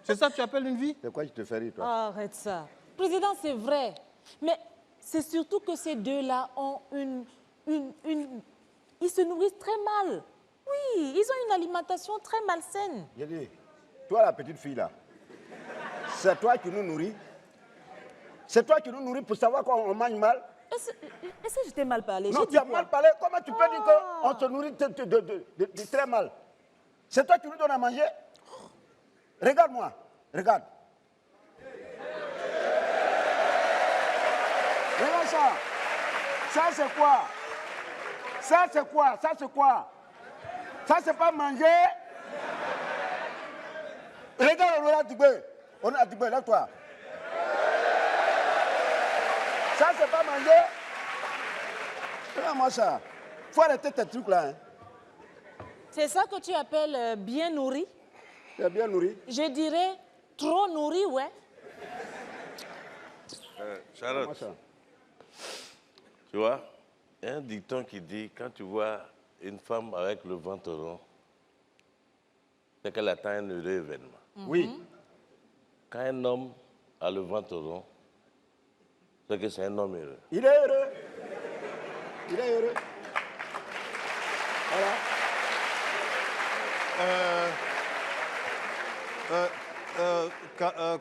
[SPEAKER 3] C'est ça que tu appelles une vie?
[SPEAKER 4] De quoi tu te fais rire, toi?
[SPEAKER 2] Arrête ça. Président, c'est vrai. Mais c'est surtout que ces deux-là ont ils se nourrissent très mal. Oui, ils ont une alimentation très malsaine.
[SPEAKER 4] J'ai dit, toi la petite fille là, c'est toi qui nous nourris. C'est toi qui nous nourris pour savoir qu'on mange mal.
[SPEAKER 2] Est-ce que je t'ai mal parlé?
[SPEAKER 4] Non, tu as mal parlé. Comment tu peux dire qu'on se nourrit de très mal? C'est toi qui nous donnes à manger. Regarde-moi, regarde. Regarde ça. Ça c'est quoi? Ça c'est quoi? Ça c'est quoi? Ça c'est pas manger. Regarde, on a Dibé. On a Dibé, lève-toi. Ça c'est pas manger. Regarde-moi ça. Faut arrêter tes trucs là. Hein.
[SPEAKER 2] C'est ça que tu appelles bien nourri?
[SPEAKER 4] C'est bien nourri.
[SPEAKER 2] Je dirais trop nourri, ouais.
[SPEAKER 5] Charlotte, tu vois, il y a un dicton qui dit, quand tu vois une femme avec le ventre rond, c'est qu'elle attend un heureux événement.
[SPEAKER 4] Oui.
[SPEAKER 5] Quand un homme a le ventre rond, c'est que c'est un homme heureux.
[SPEAKER 4] Il est heureux. Il est heureux.
[SPEAKER 3] Voilà.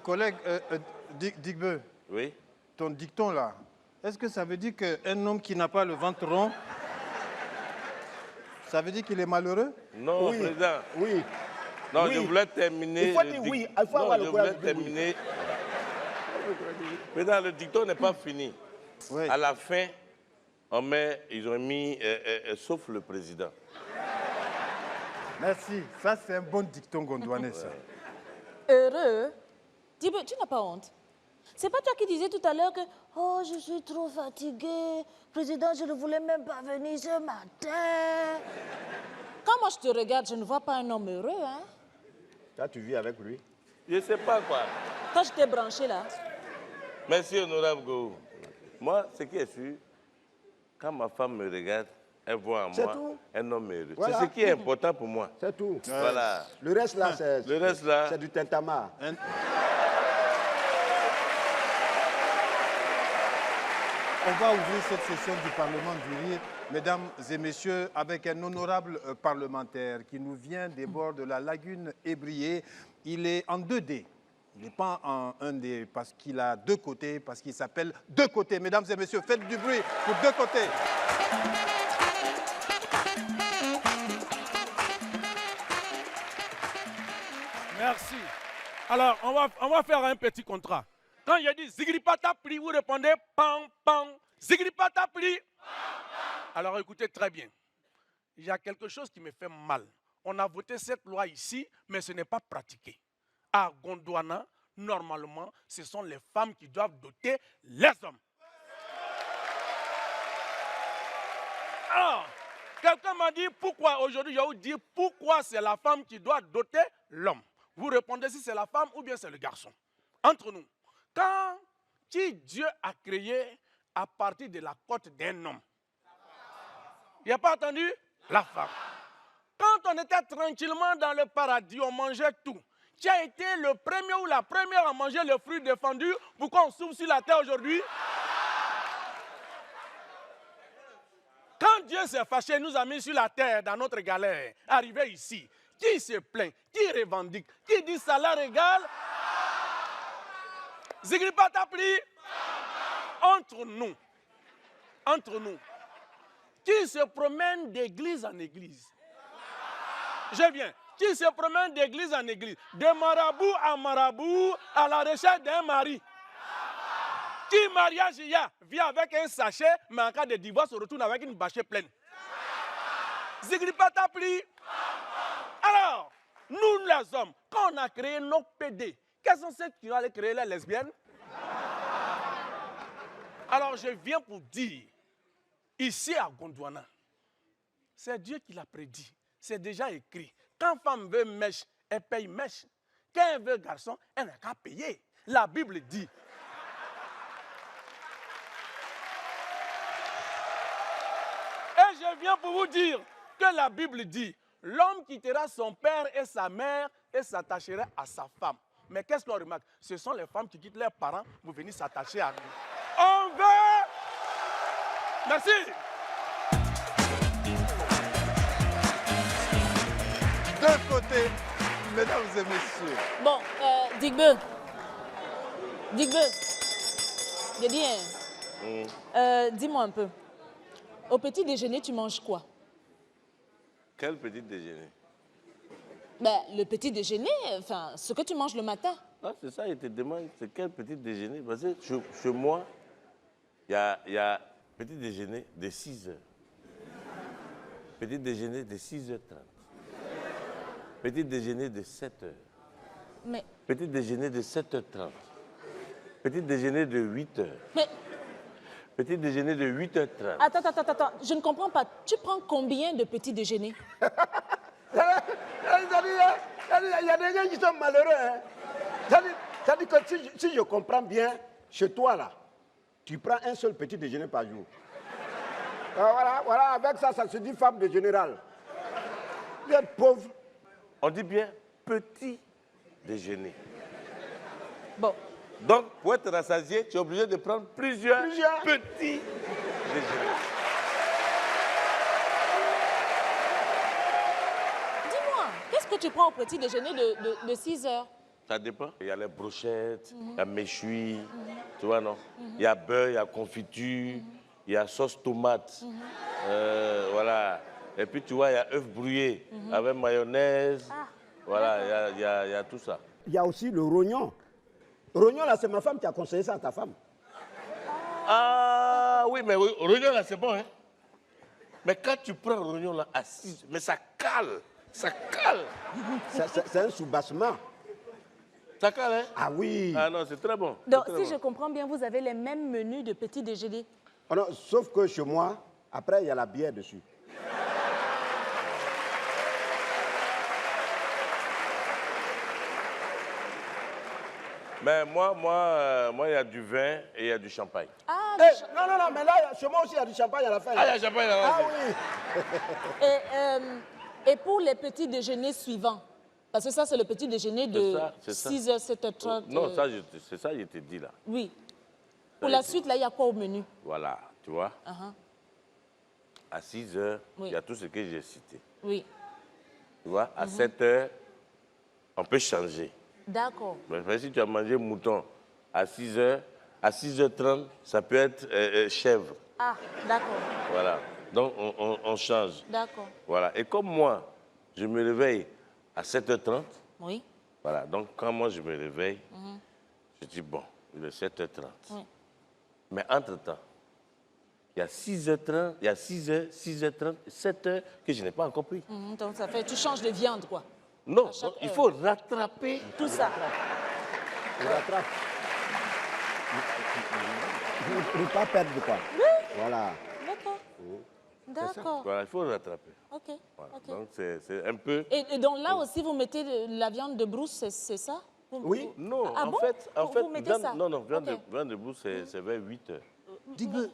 [SPEAKER 3] Collègue Digbe.
[SPEAKER 5] Oui.
[SPEAKER 3] Ton dicton là, est-ce que ça veut dire qu'un homme qui n'a pas le ventre rond, ça veut dire qu'il est malheureux?
[SPEAKER 5] Non,
[SPEAKER 4] oui.
[SPEAKER 5] Président.
[SPEAKER 4] Oui.
[SPEAKER 5] Non,
[SPEAKER 4] oui.
[SPEAKER 5] je voulais terminer.
[SPEAKER 4] Il faut dire oui. Il faut avoir le courage de dire
[SPEAKER 5] terminer. Président, le dicton n'est pas fini.
[SPEAKER 3] Oui.
[SPEAKER 5] À la fin, ils ont mis sauf le président.
[SPEAKER 3] Merci. Ça, c'est un bon dicton gondouanais, ça.
[SPEAKER 2] Heureux? Tu n'as pas honte? C'est pas toi qui disais tout à l'heure que « Oh, je suis trop fatiguée. Président, je ne voulais même pas venir ce matin. » Quand moi je te regarde, je ne vois pas un homme heureux, hein?
[SPEAKER 4] Là, tu vis avec lui?
[SPEAKER 5] Je ne sais pas quoi.
[SPEAKER 2] Quand je t'ai branché là.
[SPEAKER 5] Merci, honorable Go. Moi, ce qui est sûr, quand ma femme me regarde, elle voit en moi un homme heureux. Voilà. C'est ce qui est important pour moi.
[SPEAKER 4] C'est tout.
[SPEAKER 5] Voilà.
[SPEAKER 4] Le reste là, c'est du tintamarre.
[SPEAKER 3] On va ouvrir cette session du Parlement du Rire, mesdames et messieurs, avec un honorable parlementaire qui nous vient des bords de la lagune Ébrié. Il est en 2D. Il n'est pas en 1D parce qu'il a deux côtés, parce qu'il s'appelle Deux Côtés. Mesdames et messieurs, faites du bruit pour Deux Côtés.
[SPEAKER 13] Merci. Alors, on va faire un petit contrat. Quand il dit Zigripata pli, vous répondez pam pam. Zigripata pli. Alors écoutez très bien. Il y a quelque chose qui me fait mal. On a voté cette loi ici, mais ce n'est pas pratiqué. À Gondwana, normalement, ce sont les femmes qui doivent doter les hommes. Alors, quelqu'un m'a dit pourquoi aujourd'hui, je vais vous dire pourquoi c'est la femme qui doit doter l'homme. Vous répondez si c'est la femme ou bien c'est le garçon. Entre nous. Quand Dieu a créé à partir de la côte d'un homme, il n'y a pas entendu? La femme. Quand on était tranquillement dans le paradis, on mangeait tout. Tu as été le premier ou la première à manger le fruit défendu. Pourquoi on souffre sur la terre aujourd'hui? Quand Dieu s'est fâché, nous a mis sur la terre dans notre galère, arrivé ici, qui se plaint, qui revendique, qui dit salaire égal? Zigripata pli. Entre nous, qui se promène d'église en église. Je viens. Qui se promène d'église en église, de marabout à marabout, à la recherche d'un mari. Qui mariage il y a, vient avec un sachet, mais en cas de divorce, se retourne avec une bâchée pleine. Zigripata pli. Alors, nous les hommes, quand on a créé nos PD, quels sont ceux qui ont allé créer les lesbiennes? Alors, je viens pour dire, ici à Gondwana, c'est Dieu qui l'a prédit. C'est déjà écrit. Quand femme veut mèche, elle paye mèche. Quand elle veut garçon, elle n'a qu'à payer. La Bible dit. Et je viens pour vous dire que la Bible dit, l'homme quittera son père et sa mère et s'attachera à sa femme. Mais qu'est-ce qu'on remarque? Ce sont les femmes qui quittent leurs parents pour venir s'attacher à nous. On veut... Merci.
[SPEAKER 3] D'un côté, mesdames et messieurs.
[SPEAKER 2] Bon, Digbe, j'ai dit, dis-moi un peu. Au petit déjeuner, tu manges quoi?
[SPEAKER 5] Quel petit déjeuner?
[SPEAKER 2] Ben, le petit déjeuner, enfin, ce que tu manges le matin.
[SPEAKER 5] Ah, c'est ça, il te demande, c'est quel petit déjeuner? Parce que chez moi, il y a petit déjeuner de 6 heures. Petit déjeuner de 6h30. Petit déjeuner de 7 heures.
[SPEAKER 2] Mais...
[SPEAKER 5] Petit déjeuner de 7h30. Petit déjeuner de 8 heures.
[SPEAKER 2] Mais...
[SPEAKER 5] Petit déjeuner de 8h30.
[SPEAKER 2] Attends, je ne comprends pas. Tu prends combien de petits déjeuners?
[SPEAKER 4] Il y a des gens qui sont malheureux. Hein. Ça dit que si je comprends bien, chez toi là, tu prends un seul petit déjeuner par jour. Voilà, avec ça, ça se dit femme de général. Vous êtes pauvre.
[SPEAKER 5] On dit bien petit déjeuner.
[SPEAKER 2] Bon.
[SPEAKER 5] Donc, pour être rassasié, tu es obligé de prendre plusieurs petits déjeuners.
[SPEAKER 2] Dis-moi, qu'est-ce que tu prends au petit déjeuner de 6 heures?
[SPEAKER 5] Ça dépend. Il y a les brochettes, il y a méchoui, tu vois, non? Il y a beurre, il y a confiture, il y a sauce tomate. Voilà. Et puis, tu vois, il y a œufs brouillés avec mayonnaise. Voilà, il y a tout ça.
[SPEAKER 4] Il y a aussi le rognon. Rognon, là, c'est ma femme qui a conseillé ça à ta femme.
[SPEAKER 5] Ah oui, mais rognon, là, c'est bon, hein? Mais quand tu prends rognon, là, à 6, mais ça cale. Ça cale.
[SPEAKER 4] C'est un soubassement.
[SPEAKER 5] Ça cale, hein?
[SPEAKER 4] Ah oui.
[SPEAKER 5] Ah non, c'est très bon.
[SPEAKER 2] Donc,
[SPEAKER 5] très
[SPEAKER 2] si je comprends bien, vous avez les mêmes menus de petit déjeuner.
[SPEAKER 4] Oh non, sauf que chez moi, après, il y a la bière dessus.
[SPEAKER 5] Mais moi, il y a du vin et il y a du champagne.
[SPEAKER 2] Ah,
[SPEAKER 4] non, mais là, chez moi aussi, il y a du champagne à la fin.
[SPEAKER 5] Ah, il y a du champagne à la fin.
[SPEAKER 4] Ah oui.
[SPEAKER 2] Et pour les petits déjeuners suivants, parce que ça, c'est le petit déjeuner de 6h, 7h30.
[SPEAKER 5] Non, c'est ça que je te dis là.
[SPEAKER 2] Oui. Pour la suite, là, il y a quoi au menu?
[SPEAKER 5] Voilà, tu vois. À 6 heures, il y a tout ce que j'ai cité.
[SPEAKER 2] Oui.
[SPEAKER 5] Tu vois, à 7 heures, on peut changer.
[SPEAKER 2] D'accord.
[SPEAKER 5] Mais si tu as mangé mouton à 6 heures, à 6h30, ça peut être chèvre.
[SPEAKER 2] Ah, d'accord.
[SPEAKER 5] Voilà. Donc, on change.
[SPEAKER 2] D'accord.
[SPEAKER 5] Voilà. Et comme moi, je me réveille à 7h30.
[SPEAKER 2] Oui.
[SPEAKER 5] Voilà. Donc, quand moi, je me réveille, je dis, bon, il est 7h30.
[SPEAKER 2] Oui.
[SPEAKER 5] Mais entre-temps, il y a 6h30, il y a 6h, 6h30, 7h que je n'ai pas encore pris.
[SPEAKER 2] Donc, ça fait, tu changes de viande, quoi.
[SPEAKER 5] Non, il faut rattraper
[SPEAKER 2] tout ça.
[SPEAKER 4] On rattrape. Ne pas perdre quoi.
[SPEAKER 2] Oui.
[SPEAKER 4] Voilà.
[SPEAKER 2] D'accord. D'accord.
[SPEAKER 5] Voilà, il faut rattraper.
[SPEAKER 2] Ok.
[SPEAKER 5] Voilà.
[SPEAKER 2] Ok.
[SPEAKER 5] Donc, c'est un peu...
[SPEAKER 2] Et donc là aussi, vous mettez la viande de brousse, c'est ça?
[SPEAKER 5] Oui. Non,
[SPEAKER 2] Ah
[SPEAKER 5] en
[SPEAKER 2] bon?
[SPEAKER 5] fait,
[SPEAKER 2] Vous mettez ça?
[SPEAKER 5] Non, viande de brousse, c'est vers 8 heures.
[SPEAKER 3] Digbe,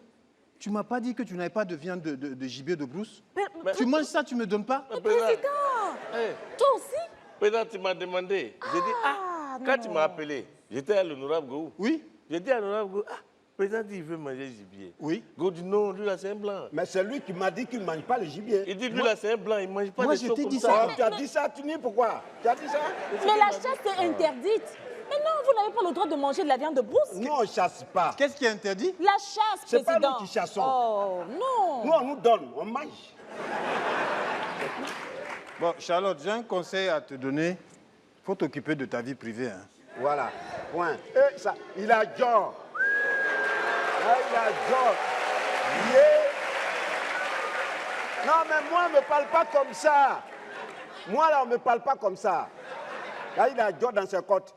[SPEAKER 3] tu m'as pas dit que tu n'avais pas de viande de gibier de brousse?
[SPEAKER 2] Mais
[SPEAKER 3] tu manges ça, tu me donnes pas?
[SPEAKER 2] Mais président, toi aussi?
[SPEAKER 5] Président, tu m'as demandé. J'ai dit, quand tu m'as appelé, j'étais à l'honorable Gou.
[SPEAKER 3] Oui.
[SPEAKER 5] J'ai dit à l'honorable Gou, président dit il veut manger gibier.
[SPEAKER 3] Oui.
[SPEAKER 5] Gou dit non, lui là c'est un blanc.
[SPEAKER 4] Mais c'est lui qui m'a dit qu'il ne mange pas le gibier.
[SPEAKER 5] Il dit lui là c'est un blanc, il ne mange pas
[SPEAKER 3] Moi,
[SPEAKER 5] des
[SPEAKER 3] je
[SPEAKER 5] choses
[SPEAKER 3] t'ai
[SPEAKER 5] comme
[SPEAKER 3] dit
[SPEAKER 5] ça.
[SPEAKER 4] Tu as dit ça, tu dis pourquoi? Tu as dit ça?
[SPEAKER 2] Mais la chasse est interdite. Mais non, vous n'avez pas le droit de manger de la viande de brousse.
[SPEAKER 4] Nous, on ne chasse pas.
[SPEAKER 3] Qu'est-ce qui est interdit?
[SPEAKER 2] La chasse,
[SPEAKER 4] C'est
[SPEAKER 2] président.
[SPEAKER 4] pas nous qui chassons.
[SPEAKER 2] Oh, non.
[SPEAKER 4] Nous, on nous donne, on mange.
[SPEAKER 3] Bon, Charlotte, j'ai un conseil à te donner. Il faut t'occuper de ta vie privée. Hein.
[SPEAKER 4] Voilà, point. Et ça, il a genre. Il a genre. Non, mais moi, on ne me parle pas comme ça. Moi, là, on ne me parle pas comme ça. Là, il a genre dans ses côtes.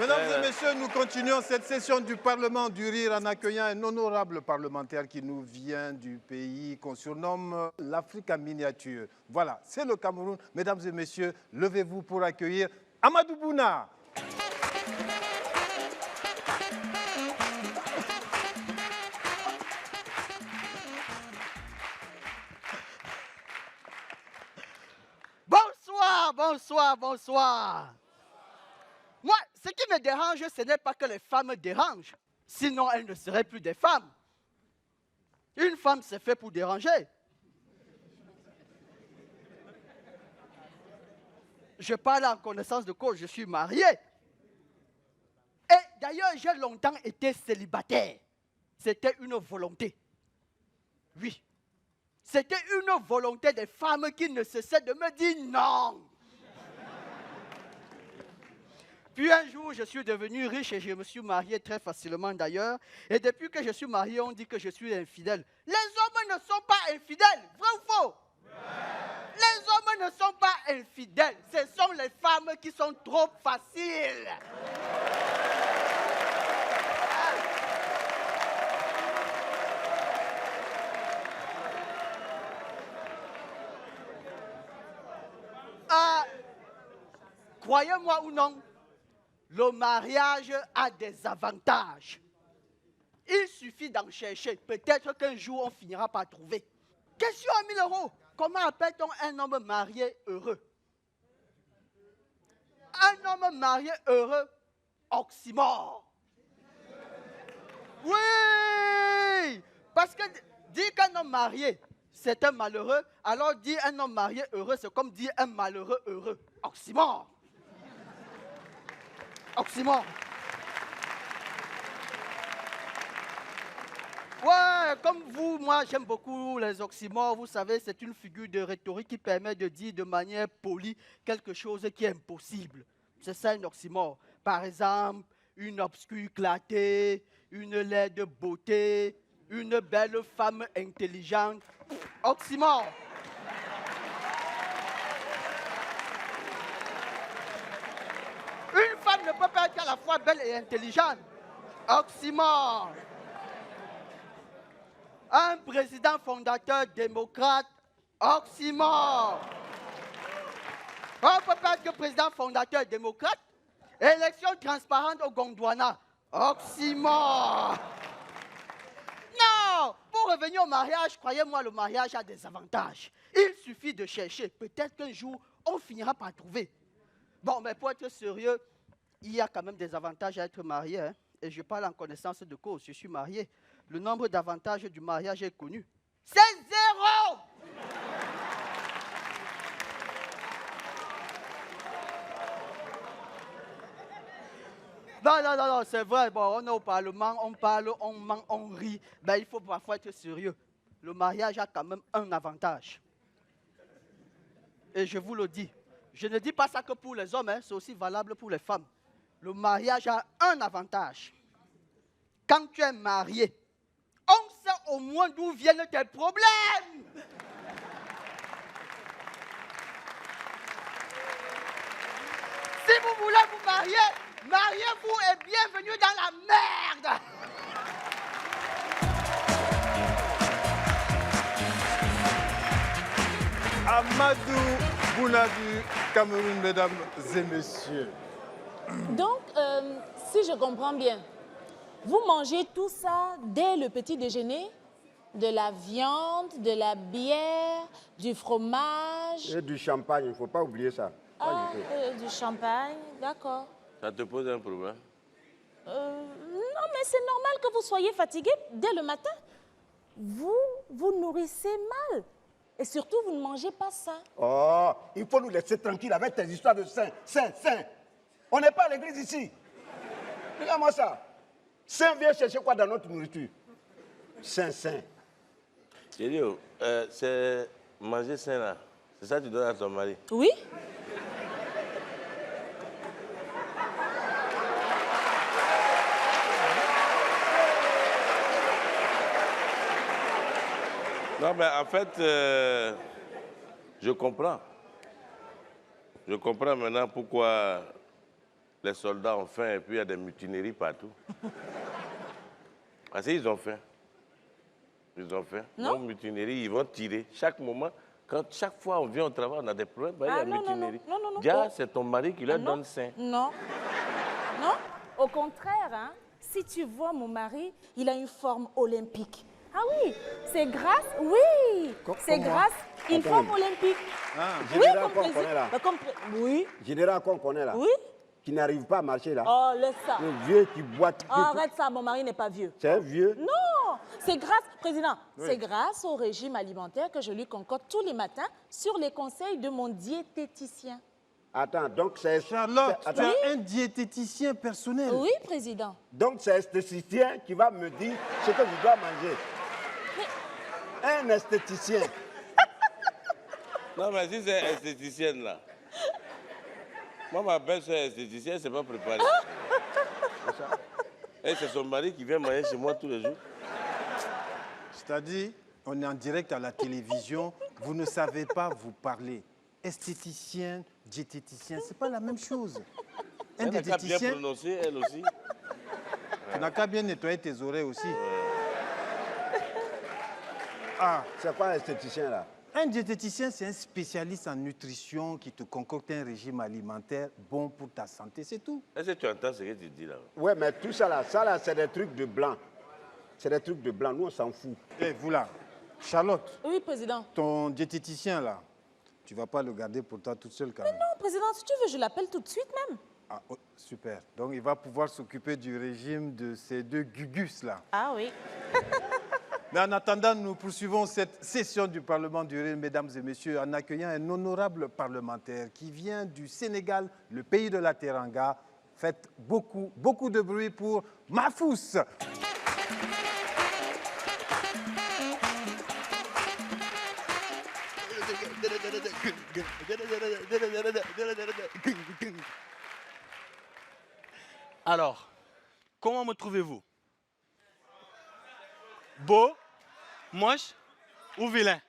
[SPEAKER 3] Mesdames et messieurs, nous continuons cette session du Parlement du Rire en accueillant un honorable parlementaire qui nous vient du pays qu'on surnomme l'Afrique en miniature. Voilà, c'est le Cameroun. Mesdames et messieurs, levez-vous pour accueillir Amadou Bouna.
[SPEAKER 11] Bonsoir, bonsoir, bonsoir. Moi, ce qui me dérange, ce n'est pas que les femmes dérangent. Sinon, elles ne seraient plus des femmes. Une femme, c'est fait pour déranger. Je parle en connaissance de cause, je suis marié. Et d'ailleurs, j'ai longtemps été célibataire. C'était une volonté. Oui. C'était une volonté des femmes qui ne cessaient de me dire non. Puis un jour, je suis devenu riche et je me suis marié très facilement d'ailleurs. Et depuis que je suis marié, on dit que je suis infidèle. Les hommes ne sont pas infidèles, vrai ou faux? Les hommes ne sont pas infidèles, ce sont les femmes qui sont trop faciles. Croyez-moi ou non, le mariage a des avantages. Il suffit d'en chercher. Peut-être qu'un jour, on finira par trouver. Question à 1000 euros. Comment appelle-t-on un homme marié heureux? Un homme marié heureux, oxymore. Oui! Parce que dire qu'un homme marié, c'est un malheureux, alors dire un homme marié heureux, c'est comme dire un malheureux heureux. Oxymore. Oxymore. Ouais, comme vous, moi j'aime beaucoup les oxymores. Vous savez, c'est une figure de rhétorique qui permet de dire de manière polie quelque chose qui est impossible. C'est ça un oxymore. Par exemple, une obscure clarté, une laide beauté, une belle femme intelligente. Oxymore. Une femme ne peut pas être à la fois belle et intelligente. Oxymore. Un président fondateur démocrate, oxymore. On ne peut pas être que président fondateur démocrate. Élection transparente au Gondwana, oxymore. Non, pour revenir au mariage, croyez-moi, le mariage a des avantages. Il suffit de chercher. Peut-être qu'un jour, on finira par trouver. Bon, mais pour être sérieux, il y a quand même des avantages à être marié. Hein? Et je parle en connaissance de cause, je suis marié. Le nombre d'avantages du mariage est connu. C'est 0! Non, c'est vrai. Bon, on est au Parlement, on parle, on ment, on rit. Ben, il faut parfois être sérieux. Le mariage a quand même un avantage. Et je vous le dis. Je ne dis pas ça que pour les hommes, hein, c'est aussi valable pour les femmes. Le mariage a un avantage. Quand tu es marié, on sait au moins d'où viennent tes problèmes. Si vous voulez vous marier, mariez-vous et bienvenue dans la merde.
[SPEAKER 3] Amadou Bouna du Cameroun, mesdames et messieurs.
[SPEAKER 2] Donc, si je comprends bien, vous mangez tout ça dès le petit déjeuner? De la viande, de la bière, du fromage?
[SPEAKER 4] Et du champagne, il ne faut pas oublier ça.
[SPEAKER 2] Ah, du champagne, d'accord.
[SPEAKER 5] Ça te pose un problème?
[SPEAKER 2] Non, mais c'est normal que vous soyez fatigué dès le matin. Vous nourrissez mal. Et surtout, vous ne mangez pas ça.
[SPEAKER 4] Oh, il faut nous laisser tranquille avec tes histoires de saint. On n'est pas à l'église ici. Regarde-moi ça. Saint vient chercher quoi dans notre nourriture? Saint.
[SPEAKER 5] J'ai dit, c'est manger sain là. C'est ça que tu donnes à ton mari?
[SPEAKER 2] Oui.
[SPEAKER 5] Non, mais en fait, je comprends. Je comprends maintenant pourquoi les soldats ont faim et puis il y a des mutineries partout. Parce qu'ils ont faim. Ils ont faim.
[SPEAKER 2] Non.
[SPEAKER 5] Donc, mutinerie, ils vont tirer. Chaque moment, chaque fois on vient au travail, on a des problèmes, il y a mutinerie.
[SPEAKER 2] Non.
[SPEAKER 5] Dia, c'est ton mari qui leur donne sein.
[SPEAKER 2] Non. Non. Au contraire, hein, si tu vois mon mari, il a une forme olympique. Ah oui, c'est grâce, oui, c'est grâce une forme olympique. Oui,
[SPEAKER 4] Général
[SPEAKER 2] comme
[SPEAKER 4] qu'on connaît là.
[SPEAKER 2] Oui.
[SPEAKER 4] Général qu'on connaît là.
[SPEAKER 2] Oui.
[SPEAKER 4] Qui n'arrive pas à marcher là.
[SPEAKER 2] Oh, laisse ça.
[SPEAKER 4] Le vieux qui boite.
[SPEAKER 2] Arrête ça, mon mari n'est pas vieux.
[SPEAKER 4] C'est un vieux.
[SPEAKER 2] Non, c'est grâce, président,
[SPEAKER 4] Oui.
[SPEAKER 2] c'est grâce au régime alimentaire que je lui concorde tous les matins sur les conseils de mon diététicien.
[SPEAKER 4] Attends, donc c'est...
[SPEAKER 3] Charlotte, tu
[SPEAKER 4] Attends.
[SPEAKER 3] as un diététicien personnel.
[SPEAKER 2] Oui, président.
[SPEAKER 4] Donc c'est esthéticien qui va me dire ce que je dois manger. Un esthéticien.
[SPEAKER 5] Non, mais si c'est esthéticienne là. Moi, ma belle-soeur est esthéticienne, c'est pas préparé. Et c'est son mari qui vient manger chez moi tous les jours.
[SPEAKER 3] C'est-à-dire, on est en direct à la télévision, vous ne savez pas vous parler. Esthéticien, diététicien, c'est pas la même chose. Un
[SPEAKER 5] Elle n'a qu'à bien
[SPEAKER 3] diététicien,
[SPEAKER 5] prononcer, elle aussi.
[SPEAKER 3] tu n'as qu'à bien nettoyer tes oreilles aussi. Ah,
[SPEAKER 4] c'est quoi un esthéticien là?
[SPEAKER 3] Un diététicien, c'est un spécialiste en nutrition qui te concocte un régime alimentaire bon pour ta santé, c'est tout.
[SPEAKER 5] Est-ce que tu entends ce que tu dis là?
[SPEAKER 4] Ouais, mais tout ça là, c'est des trucs de blanc. C'est des trucs de blanc, nous on s'en fout.
[SPEAKER 3] Et vous là, Charlotte.
[SPEAKER 2] Oui, président.
[SPEAKER 3] Ton diététicien là, tu vas pas le garder pour toi toute seule quand même.
[SPEAKER 2] Non, président, si tu veux, je l'appelle tout de suite même.
[SPEAKER 3] Ah, oh, super. Donc il va pouvoir s'occuper du régime de ces deux gugus là.
[SPEAKER 2] Ah oui.
[SPEAKER 3] Mais en attendant, nous poursuivons cette session du Parlement du Rire, mesdames et messieurs, en accueillant un honorable parlementaire qui vient du Sénégal, le pays de la Teranga. Faites beaucoup de bruit pour Mahfous.
[SPEAKER 12] Alors, comment me trouvez-vous? Beau, moche ou vilain?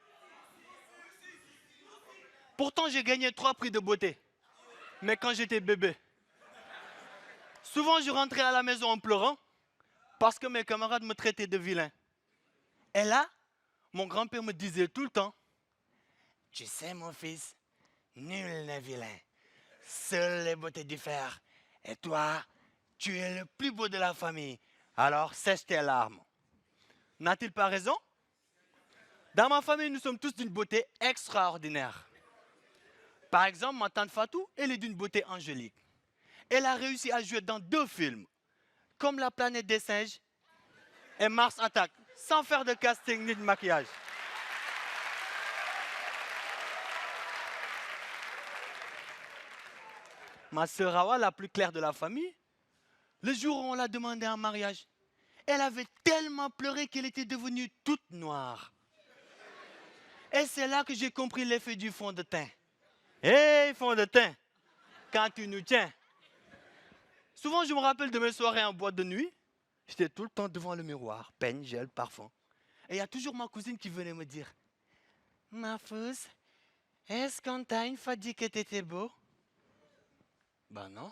[SPEAKER 12] Pourtant, j'ai gagné 3 prix de beauté. Mais quand j'étais bébé, souvent je rentrais à la maison en pleurant parce que mes camarades me traitaient de vilain. Et là, mon grand-père me disait tout le temps, « Tu sais, mon fils, nul n'est vilain. Seules les beautés diffèrent. Et toi, tu es le plus beau de la famille. Alors sèche tes larmes. » N'a-t-il pas raison? Dans ma famille, nous sommes tous d'une beauté extraordinaire. Par exemple, ma tante Fatou, elle est d'une beauté angélique. Elle a réussi à jouer dans 2 films, comme La planète des singes et Mars Attack, sans faire de casting ni de maquillage. Ma sœur Awa, la plus claire de la famille, le jour où on l'a demandé en mariage, elle avait tellement pleuré qu'elle était devenue toute noire. Et c'est là que j'ai compris l'effet du fond de teint. Hé, fond de teint, quand tu nous tiens. Souvent, je me rappelle de mes soirées en boîte de nuit. J'étais tout le temps devant le miroir, peigne, gel, parfum. Et il y a toujours ma cousine qui venait me dire, « Mahfous, est-ce qu'on t'a une fois dit que t'étais beau? » Ben non.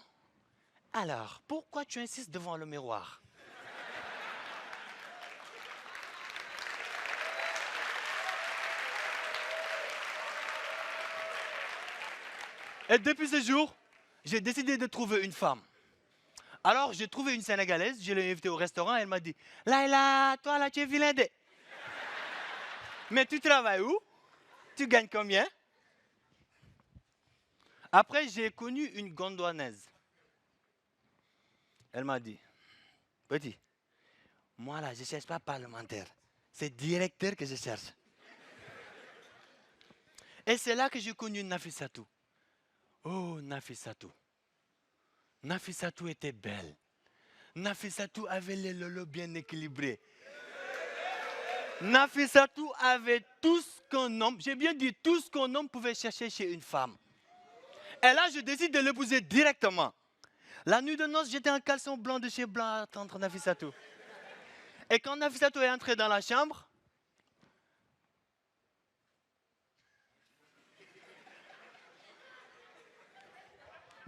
[SPEAKER 12] Alors, pourquoi tu insistes devant le miroir? Et depuis ce jour, j'ai décidé de trouver une femme. Alors, j'ai trouvé une Sénégalaise, je l'ai invitée au restaurant, elle m'a dit « Laila, toi là, tu es vilain de... Mais tu travailles où? Tu gagnes combien? » Après, j'ai connu une Gondwanaise. Elle m'a dit « Petit, moi là, je ne cherche pas parlementaire, c'est directeur que je cherche. » Et c'est là que j'ai connu Nafissatou. Oh, Nafissatou. Nafissatou était belle. Nafissatou avait les lolos bien équilibrés. Nafissatou avait tout ce qu'un homme, j'ai bien dit tout ce qu'un homme pouvait chercher chez une femme. Et là, je décide de l'épouser directement. La nuit de noces, j'étais en caleçon blanc de chez Blanc à attendre Nafissatou. Et quand Nafissatou est entrée dans la chambre,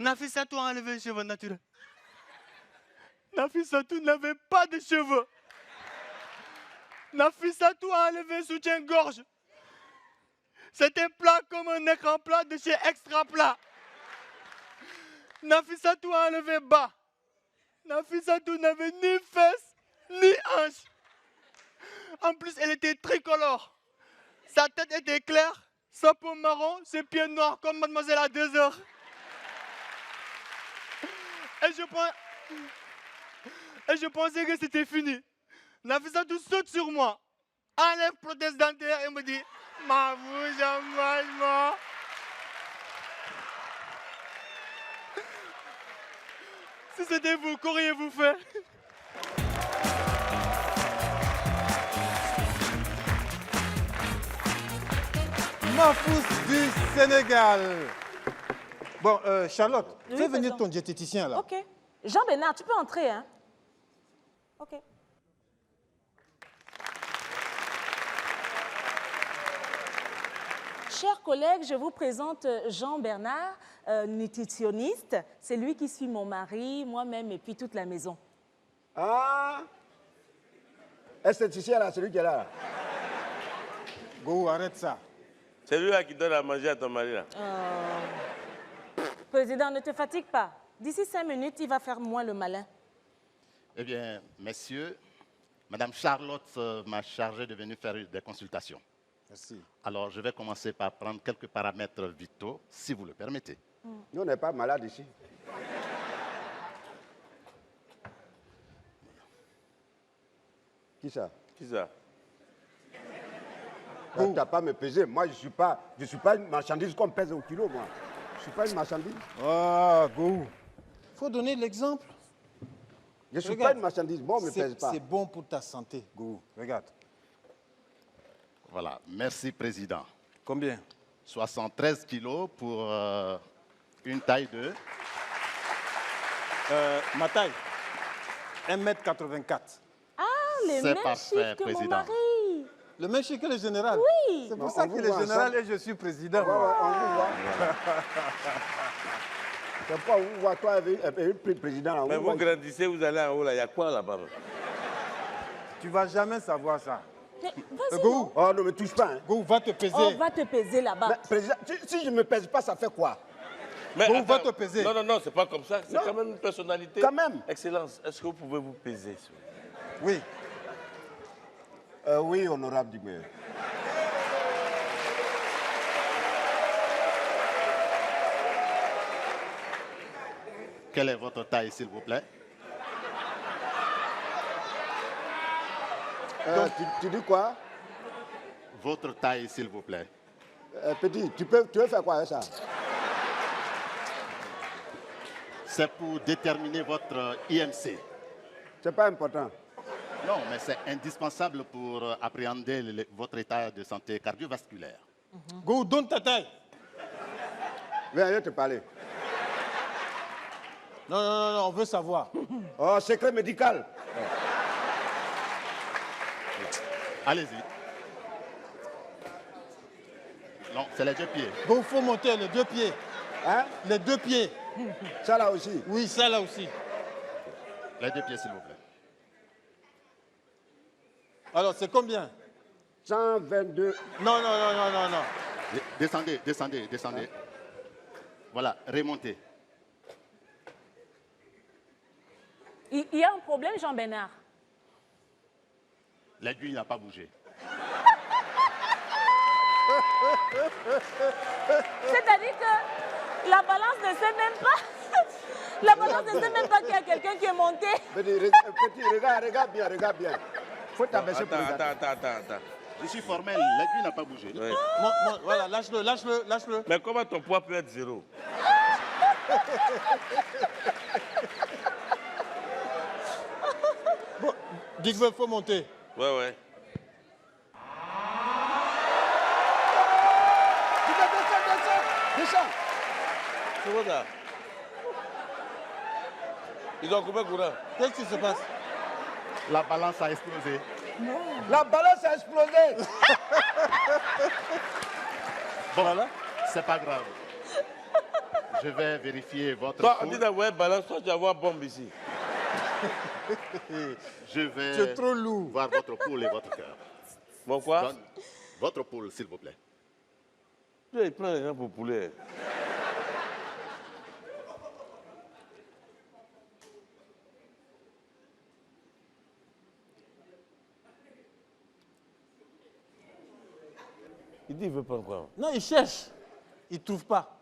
[SPEAKER 12] Nafissatou a enlevé les cheveux naturels. Nafissatou n'avait pas de cheveux. Nafissatou a enlevé le soutien-gorge. C'était plat comme un écran plat de chez Extra Plat. Nafissatou a enlevé bas. Nafissatou n'avait ni fesses, ni hanches. En plus, elle était tricolore. Sa tête était claire, sa peau marron, ses pieds noirs comme mademoiselle à 2 heures. Et je pensais que c'était fini. Nafissatou saute sur moi, enlève prothèse dentaire et me dit « Ma bouche en mange-moi ». Si c'était vous, qu'auriez-vous fait?
[SPEAKER 3] Mahfouz du Sénégal. Bon, Charlotte,
[SPEAKER 2] Oui,
[SPEAKER 3] fais venir
[SPEAKER 2] président.
[SPEAKER 3] ton diététicien là.
[SPEAKER 2] Ok. Jean-Bernard, tu peux entrer, hein? Ok. Chers collègues, je vous présente Jean-Bernard, nutritionniste. C'est lui qui suit mon mari, moi-même et puis toute la maison.
[SPEAKER 4] Ah, esthéticien là, celui qui est là.
[SPEAKER 3] Go, arrête ça.
[SPEAKER 5] C'est lui-là qui donne à manger à ton mari là.
[SPEAKER 2] Président, ne te fatigue pas. D'ici 5 minutes, il va faire moins le malin.
[SPEAKER 14] Eh bien, messieurs, Madame Charlotte m'a chargé de venir faire des consultations.
[SPEAKER 3] Merci.
[SPEAKER 14] Alors, je vais commencer par prendre quelques paramètres vitaux, si vous le permettez.
[SPEAKER 4] Nous, on n'est pas malade ici. Qui ça?
[SPEAKER 5] Qui ça?
[SPEAKER 4] Tu n'as pas à me peser. Moi, je suis pas une marchandise qu'on pèse au kilo, moi. Je ne suis pas une marchandise.
[SPEAKER 3] Ah, Go. Faut donner l'exemple.
[SPEAKER 4] Je ne suis pas une marchandise. Bon, on ne me pèse pas.
[SPEAKER 3] C'est bon pour ta santé, Go. Regarde.
[SPEAKER 14] Voilà, merci Président.
[SPEAKER 3] Combien?
[SPEAKER 14] 73 kilos pour une taille de...
[SPEAKER 3] Ma taille, 1m84.
[SPEAKER 2] Ah, les
[SPEAKER 14] C'est
[SPEAKER 2] mêmes
[SPEAKER 14] parfait,
[SPEAKER 2] chiffres que mon
[SPEAKER 14] Président.
[SPEAKER 2] mari.
[SPEAKER 3] Le même chiffre que le général?
[SPEAKER 2] Oui.
[SPEAKER 3] C'est pour ça qu'il est général et je suis président.
[SPEAKER 4] Ouais, on vous voit. C'est pas où vous voit toi avec le président là.
[SPEAKER 5] Mais vous grandissez, vous allez en haut là. Il y a quoi là-bas?
[SPEAKER 3] Tu vas jamais savoir ça.
[SPEAKER 2] Mais vas-y,
[SPEAKER 3] Go.
[SPEAKER 2] non?
[SPEAKER 4] Oh, ne me touche pas. Hein.
[SPEAKER 3] Go, va te peser.
[SPEAKER 2] On va te peser là-bas.
[SPEAKER 4] Mais, président, si je ne me pèse pas, ça fait quoi?
[SPEAKER 5] Mais
[SPEAKER 3] Go,
[SPEAKER 5] attends,
[SPEAKER 3] va te peser.
[SPEAKER 5] Non, non, non, c'est pas comme ça. C'est
[SPEAKER 4] Non.
[SPEAKER 5] quand même une personnalité.
[SPEAKER 4] Quand même.
[SPEAKER 5] Excellence, est-ce que vous pouvez vous peser? s'il vous plaît?
[SPEAKER 3] Oui.
[SPEAKER 4] Oui, honorable Digwe.
[SPEAKER 14] Quelle est votre taille, s'il vous plaît?
[SPEAKER 4] Tu dis quoi?
[SPEAKER 14] Votre taille, s'il vous plaît.
[SPEAKER 4] Petit, tu veux faire quoi avec ça?
[SPEAKER 14] C'est pour déterminer votre IMC.
[SPEAKER 4] C'est pas important.
[SPEAKER 14] Non, mais c'est indispensable pour appréhender votre état de santé cardiovasculaire.
[SPEAKER 3] Go, donne ta taille.
[SPEAKER 4] Viens, je vais te parler.
[SPEAKER 3] Non, non, non, non, on veut savoir.
[SPEAKER 4] Oh, secret médical.
[SPEAKER 14] Allez-y. Non, c'est les 2 pieds.
[SPEAKER 3] Go, il faut monter les 2 pieds.
[SPEAKER 4] Hein?
[SPEAKER 3] Les 2 pieds.
[SPEAKER 4] Ça là aussi?
[SPEAKER 3] Oui, ça là aussi.
[SPEAKER 14] Les 2 pieds, s'il vous plaît.
[SPEAKER 3] Alors, c'est combien?
[SPEAKER 4] 122.
[SPEAKER 3] Non, non, non, non, non, non.
[SPEAKER 14] Descendez, descendez, descendez. Voilà, remontez.
[SPEAKER 2] Il y a un problème, Jean-Bernard.
[SPEAKER 14] L'aiguille n'a pas bougé.
[SPEAKER 2] C'est-à-dire que la balance ne sait même pas. La balance ne sait même pas qu'il y a quelqu'un qui est monté.
[SPEAKER 4] Petit, regarde bien. Faut t'abaisser pour regarder.
[SPEAKER 5] Attends.
[SPEAKER 14] Je suis formel, l'aiguille n'a pas bougé.
[SPEAKER 5] Ouais.
[SPEAKER 3] Voilà, lâche-le.
[SPEAKER 5] Mais comment ton poids peut être 0?
[SPEAKER 3] Bon, Digwe, il faut monter.
[SPEAKER 5] Ouais.
[SPEAKER 4] Descends.
[SPEAKER 5] C'est quoi ça? Ils ont coupé le courant.
[SPEAKER 3] Qu'est-ce qui se passe?
[SPEAKER 14] La balance a explosé.
[SPEAKER 4] La balance a explosé.
[SPEAKER 14] Bon, voilà, c'est pas grave. Je vais vérifier votre
[SPEAKER 5] Toi, on
[SPEAKER 14] poule.
[SPEAKER 5] dit d'envoyer balance, toi tu vas voir bombe ici.
[SPEAKER 14] Je vais
[SPEAKER 3] C'est trop lourd.
[SPEAKER 14] voir votre poule et votre cœur.
[SPEAKER 5] Bon quoi?
[SPEAKER 14] Votre poule, s'il vous plaît.
[SPEAKER 5] Il prend les gens pour poulet. Il dit il veut prendre quoi?
[SPEAKER 3] Non, il cherche. Il ne trouve pas.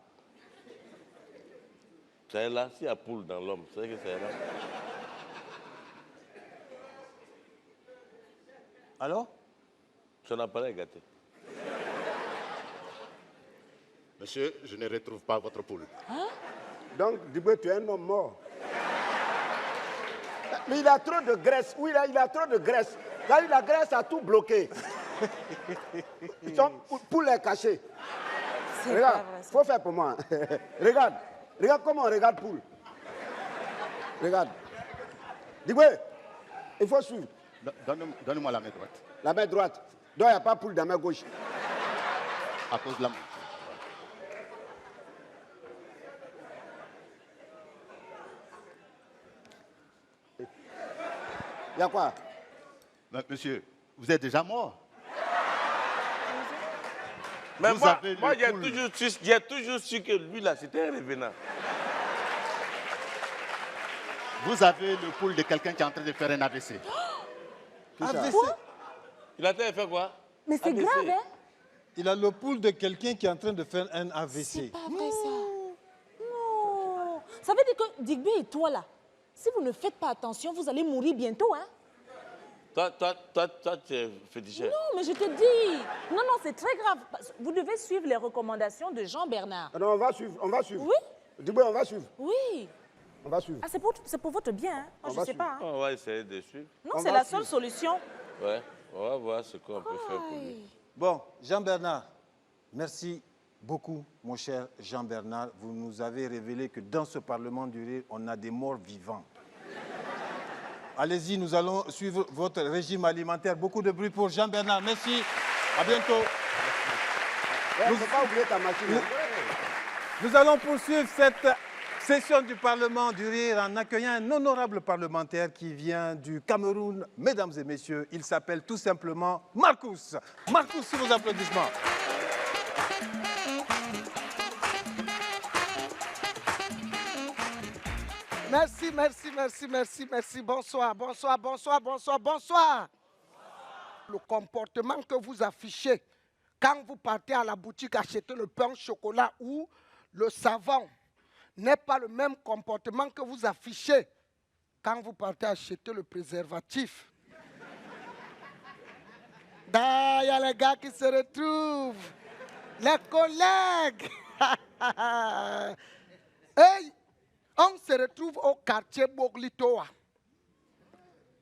[SPEAKER 5] Ça est là, s'il y a poule dans l'homme, c'est vrai que c'est là.
[SPEAKER 3] Alors?
[SPEAKER 5] Son appareil est gâté.
[SPEAKER 14] Monsieur, je ne retrouve pas votre poule.
[SPEAKER 4] Donc, Diboué, tu es un homme mort. Mais il a trop de graisse. Oui, il a trop de graisse. Là, la graisse a tout bloqué. Son poule est cachée. Regarde, il faut faire pour moi. Regarde comment on regarde poule. Regarde. Diboué, il faut suivre.
[SPEAKER 14] Donne-moi la main droite.
[SPEAKER 4] La main droite. Donc, il n'y a pas poule dans la main gauche.
[SPEAKER 14] À cause de la main.
[SPEAKER 4] Il y a quoi?
[SPEAKER 14] Monsieur, vous êtes déjà mort.
[SPEAKER 5] Mais
[SPEAKER 14] Vous
[SPEAKER 5] moi,
[SPEAKER 14] avez le
[SPEAKER 5] j'ai toujours su que lui là, c'était un revenant.
[SPEAKER 14] Vous avez le poule de quelqu'un qui est en train de faire un AVC.
[SPEAKER 3] AVC.
[SPEAKER 5] Il a fait quoi?
[SPEAKER 2] Mais c'est grave, hein?
[SPEAKER 3] Il a le pouls de quelqu'un qui est en train de faire un AVC.
[SPEAKER 2] C'est pas vrai, ça. Non. Ça veut dire que Digby et toi, là, si vous ne faites pas attention, vous allez mourir bientôt, hein?
[SPEAKER 5] Toi, tu es féticheur.
[SPEAKER 2] Non, mais je te dis. Non, c'est très grave. Vous devez suivre les recommandations de Jean-Bernard.
[SPEAKER 4] Non, on va suivre.
[SPEAKER 2] Oui?
[SPEAKER 4] Diboué, on va suivre.
[SPEAKER 2] Oui.
[SPEAKER 4] On va suivre.
[SPEAKER 2] Ah, c'est pour votre bien, hein? Moi, je ne sais pas. Hein.
[SPEAKER 5] On va essayer de suivre.
[SPEAKER 2] Non, c'est la seule solution.
[SPEAKER 5] Ouais, on va voir ce qu'on peut faire pour lui.
[SPEAKER 3] Bon, Jean-Bernard, merci beaucoup, mon cher Jean-Bernard. Vous nous avez révélé que dans ce Parlement du Rire, on a des morts vivants. Allez-y, nous allons suivre votre régime alimentaire. Beaucoup de bruit pour Jean-Bernard. Merci. À bientôt.
[SPEAKER 4] Il ne faut pas oublier ta machine.
[SPEAKER 3] Nous allons poursuivre cette session du Parlement du Rire en accueillant un honorable parlementaire qui vient du Cameroun. Mesdames et messieurs, il s'appelle tout simplement Marcus. Marcus, sous vos applaudissements.
[SPEAKER 15] Merci. Bonsoir. Le comportement que vous affichez quand vous partez à la boutique acheter le pain au chocolat ou le savon n'est pas le même comportement que vous affichez quand vous partez acheter le préservatif. Il y a les gars qui se retrouvent, les collègues. Hey, on se retrouve au quartier Boglitoa.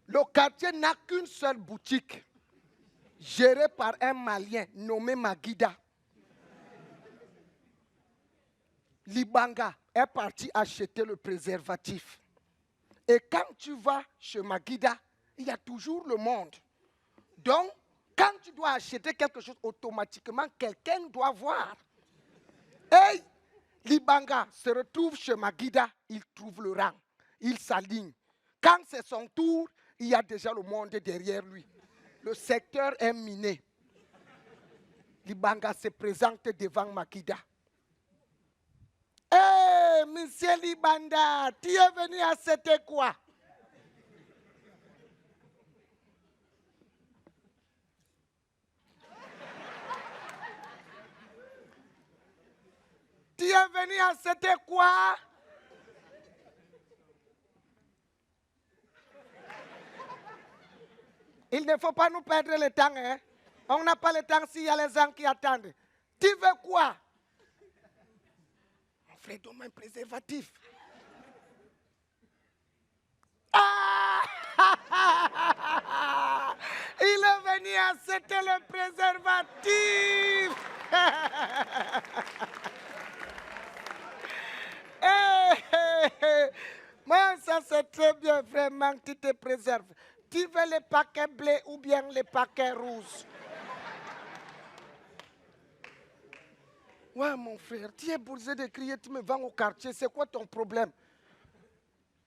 [SPEAKER 15] Le quartier n'a qu'une seule boutique, gérée par un Malien nommé Maguida. Libanga est parti acheter le préservatif. Et quand tu vas chez Maguida, il y a toujours le monde. Donc, quand tu dois acheter quelque chose, automatiquement, quelqu'un doit voir. Hey, Libanga se retrouve chez Maguida, il trouve le rang, il s'aligne. Quand c'est son tour, il y a déjà le monde derrière lui. Le secteur est miné. Libanga se présente devant Maguida. Hé, monsieur Libanda, tu es venu acheter quoi? Tu es venu acheter quoi? Il ne faut pas nous perdre le temps, hein? On n'a pas le temps s'il y a les gens qui attendent. Tu veux quoi? Mon frère, donne-moi un préservatif. Ah! Il est venu acheter le préservatif. Moi, ça c'est très bien, vraiment, tu te préserves. Tu veux les paquets bleus ou bien les paquets rouges? Ouais, mon frère, tu es bourré de crier, tu me vends au quartier, c'est quoi ton problème?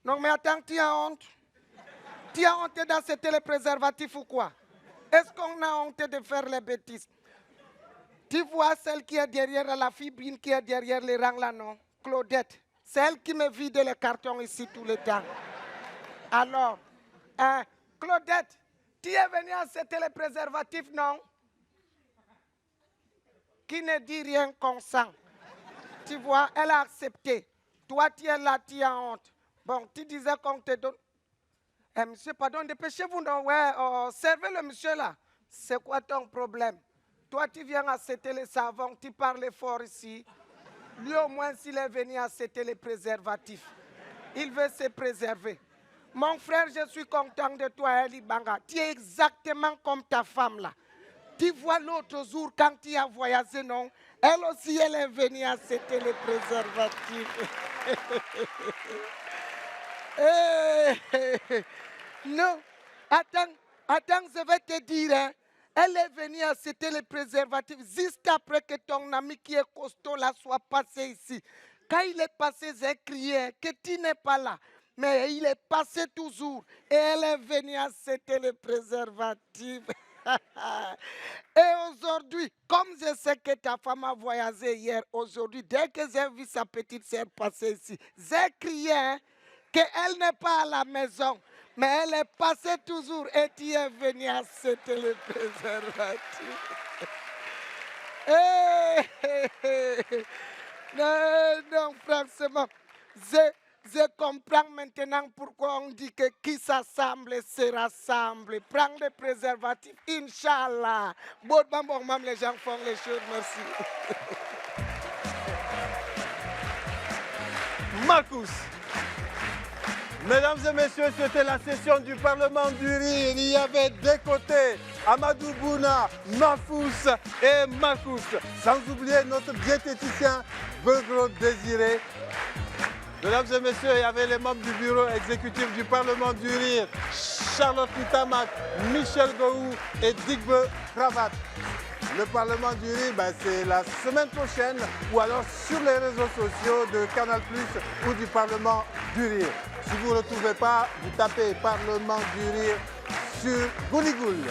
[SPEAKER 15] Non, mais attends, tu as honte? Tu as honte d'accepter les préservatifs ou quoi? Est-ce qu'on a honte de faire les bêtises? Tu vois celle qui est derrière la fille qui est derrière les rangs là, non? Claudette. C'est elle qui me vide les cartons ici tout le temps. Alors, Claudette, tu es venue accepter les préservatifs, non? Qui ne dit rien consent. Tu vois, elle a accepté. Toi, tu es là, tu as honte. Bon, tu disais qu'on te donne... monsieur, pardon, dépêchez-vous, non? Ouais, servez le monsieur là. C'est quoi ton problème? Toi, tu viens accepter les savons, tu parles fort ici. Lui, au moins, s'il est venu accepter les préservatifs, il veut se préserver. Mon frère, je suis content de toi, Eli Banga. Tu es exactement comme ta femme là. Tu vois l'autre jour, quand tu as voyagé, non? Elle aussi, elle est venue accepter les préservatifs. Non, attends, je vais te dire, hein. Elle est venue accepter les préservatifs juste après que ton ami qui est costaud là soit passé ici. Quand il est passé, j'ai crié que tu n'es pas là. Mais il est passé toujours. Et elle est venue accepter les préservatifs. Et aujourd'hui, comme je sais que ta femme a voyagé hier, aujourd'hui, dès que j'ai vu sa petite sœur passer ici, j'ai crié qu'elle n'est pas à la maison. Mais elle est passée toujours et tu es venu accepter le préservatif. Non, franchement, je comprends maintenant pourquoi on dit que qui s'assemble se rassemble. Prends le préservatif, Inch'Allah. Bon, les gens font les choses, merci.
[SPEAKER 3] Marcus. Mesdames et messieurs, c'était la session du Parlement du Rire. Il y avait des côtés Amadou Bouna, Mafous et Marcus. Sans oublier notre diététicien Begro Désiré. Mesdames et messieurs, il y avait les membres du bureau exécutif du Parlement du Rire, Charlotte Ntamak, Michel Gouou et Digbe Cravate. Le Parlement du Rire, c'est la semaine prochaine ou alors sur les réseaux sociaux de Canal+ ou du Parlement du Rire. Si vous ne le retrouvez pas, vous tapez Parlement du Rire sur Gouli Goul.